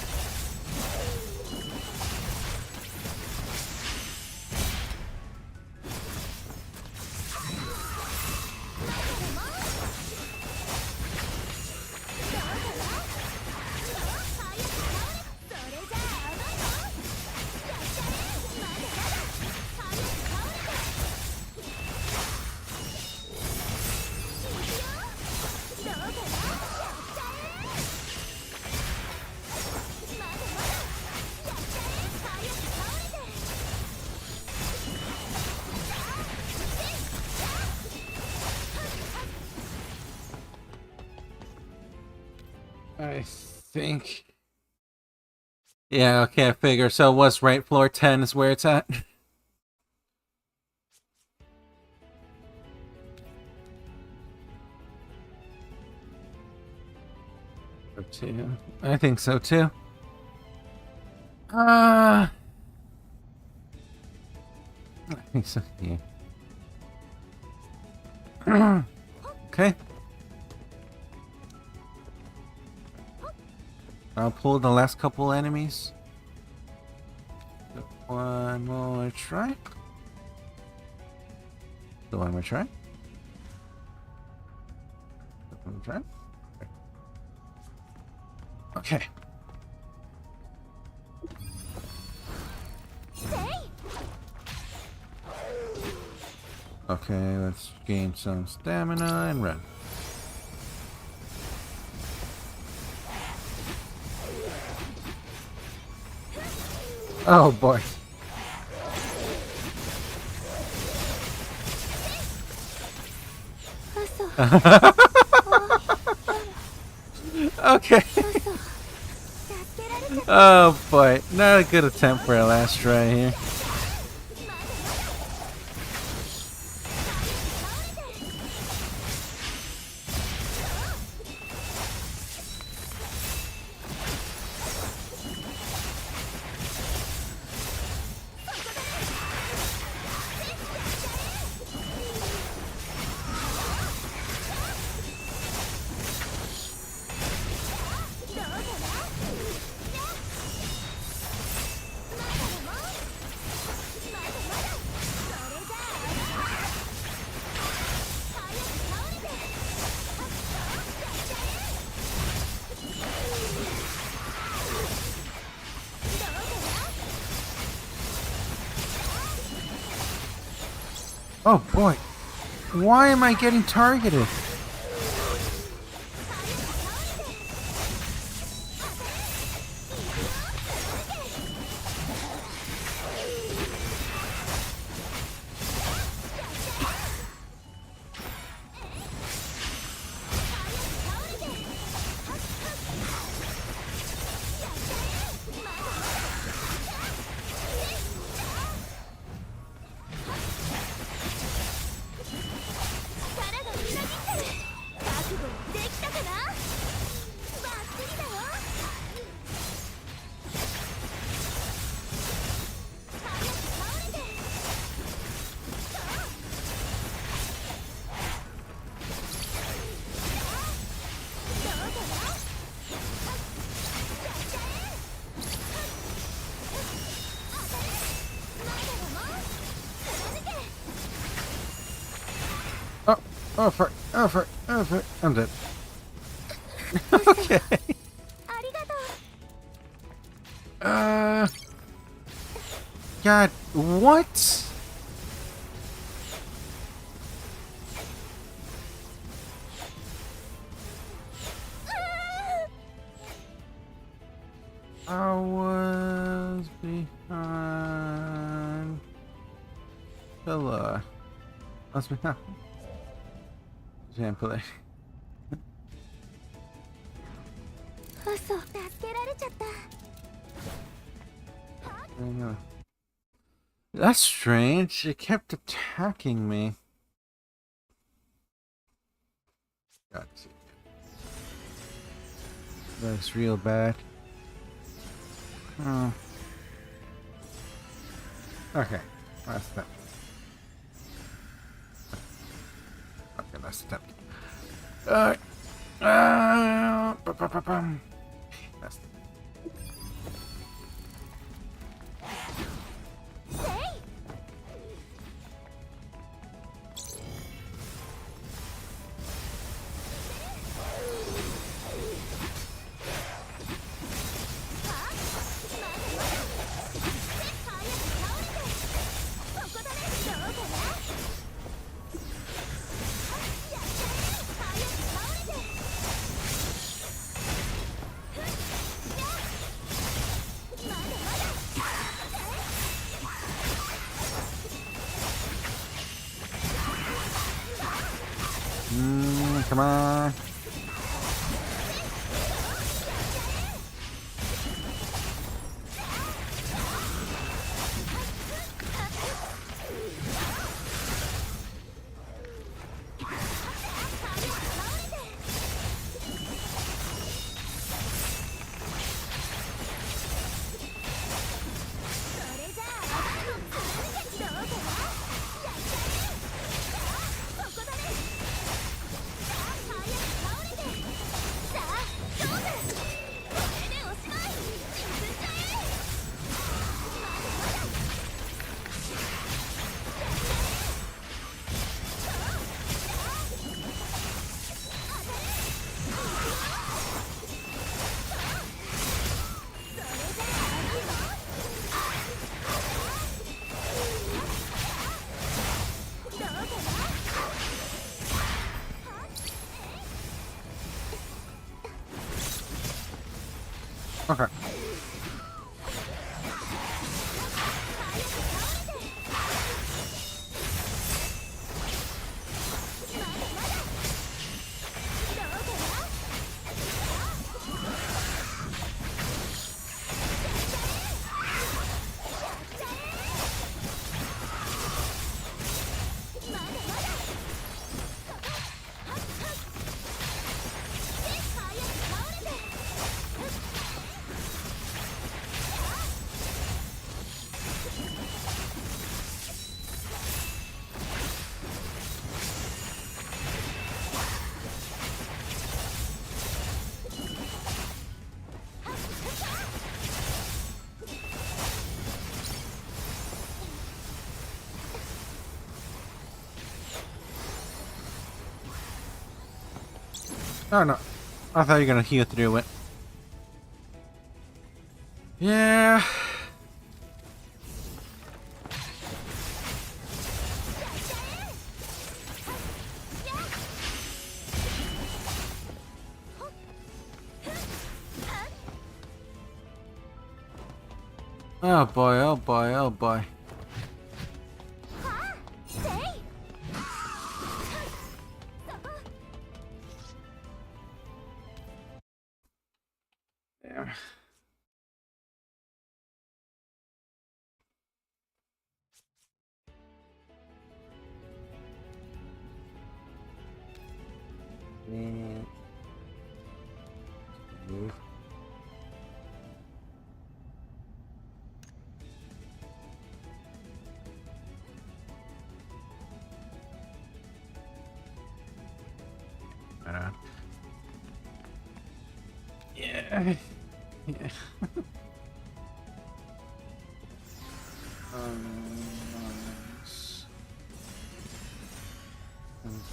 I think... Yeah, okay, I figure. So what's right floor 10 is where it's at? I think so too. I think so, yeah. Okay. I'll pull the last couple enemies. One more try. So one more try. One more try. Okay. Okay, let's gain some stamina and run. Oh boy. Okay. Oh boy, not a good attempt for a last try here. Oh boy, why am I getting targeted? Oh fuck, oh fuck, oh fuck, I'm dead. Okay. God, what? I was behind. Hello. I was behind. Can't play. That's strange. It kept attacking me. Gotcha. That's real bad. Oh. Okay. Last attempt. Okay, last attempt. Alright. That's come on. Okay. Oh no. I thought you were gonna heal through it. Yeah. Oh boy, oh boy, oh boy. There. And move. Yeah. Yeah.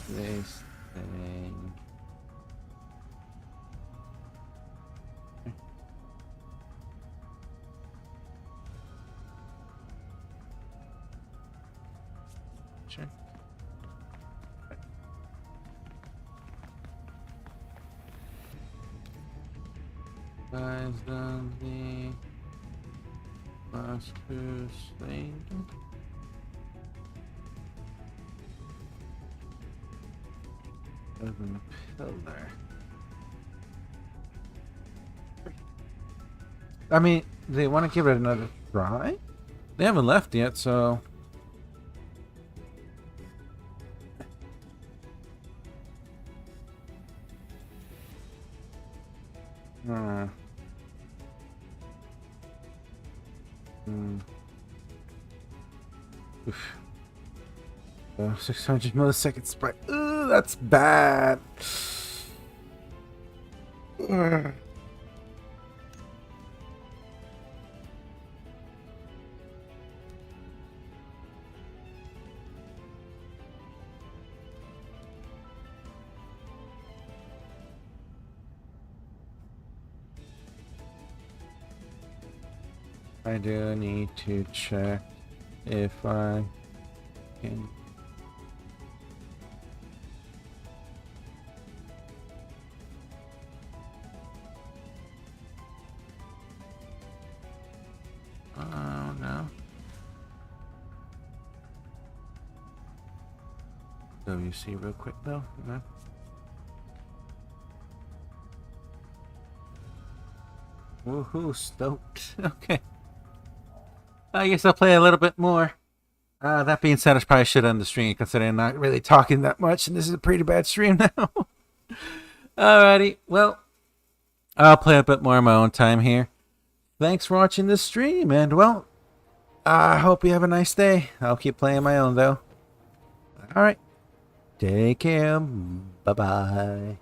This thing. Sure. Guys, done the last crusade. Open the pillar. I mean, they want to give it another try? They haven't left yet, so... Oof. 600 milliseconds sprite. Ooh, that's bad. I do need to check if I can. Oh no. WC real quick though. No. Woohoo, stoked. Okay. I guess I'll play a little bit more. That being said, I probably should end the stream considering I'm not really talking that much and this is a pretty bad stream now. Alrighty, well, I'll play a bit more in my own time here. Thanks for watching this stream, and well, I hope you have a nice day. I'll keep playing my own though. Alright, take care. Bye-bye.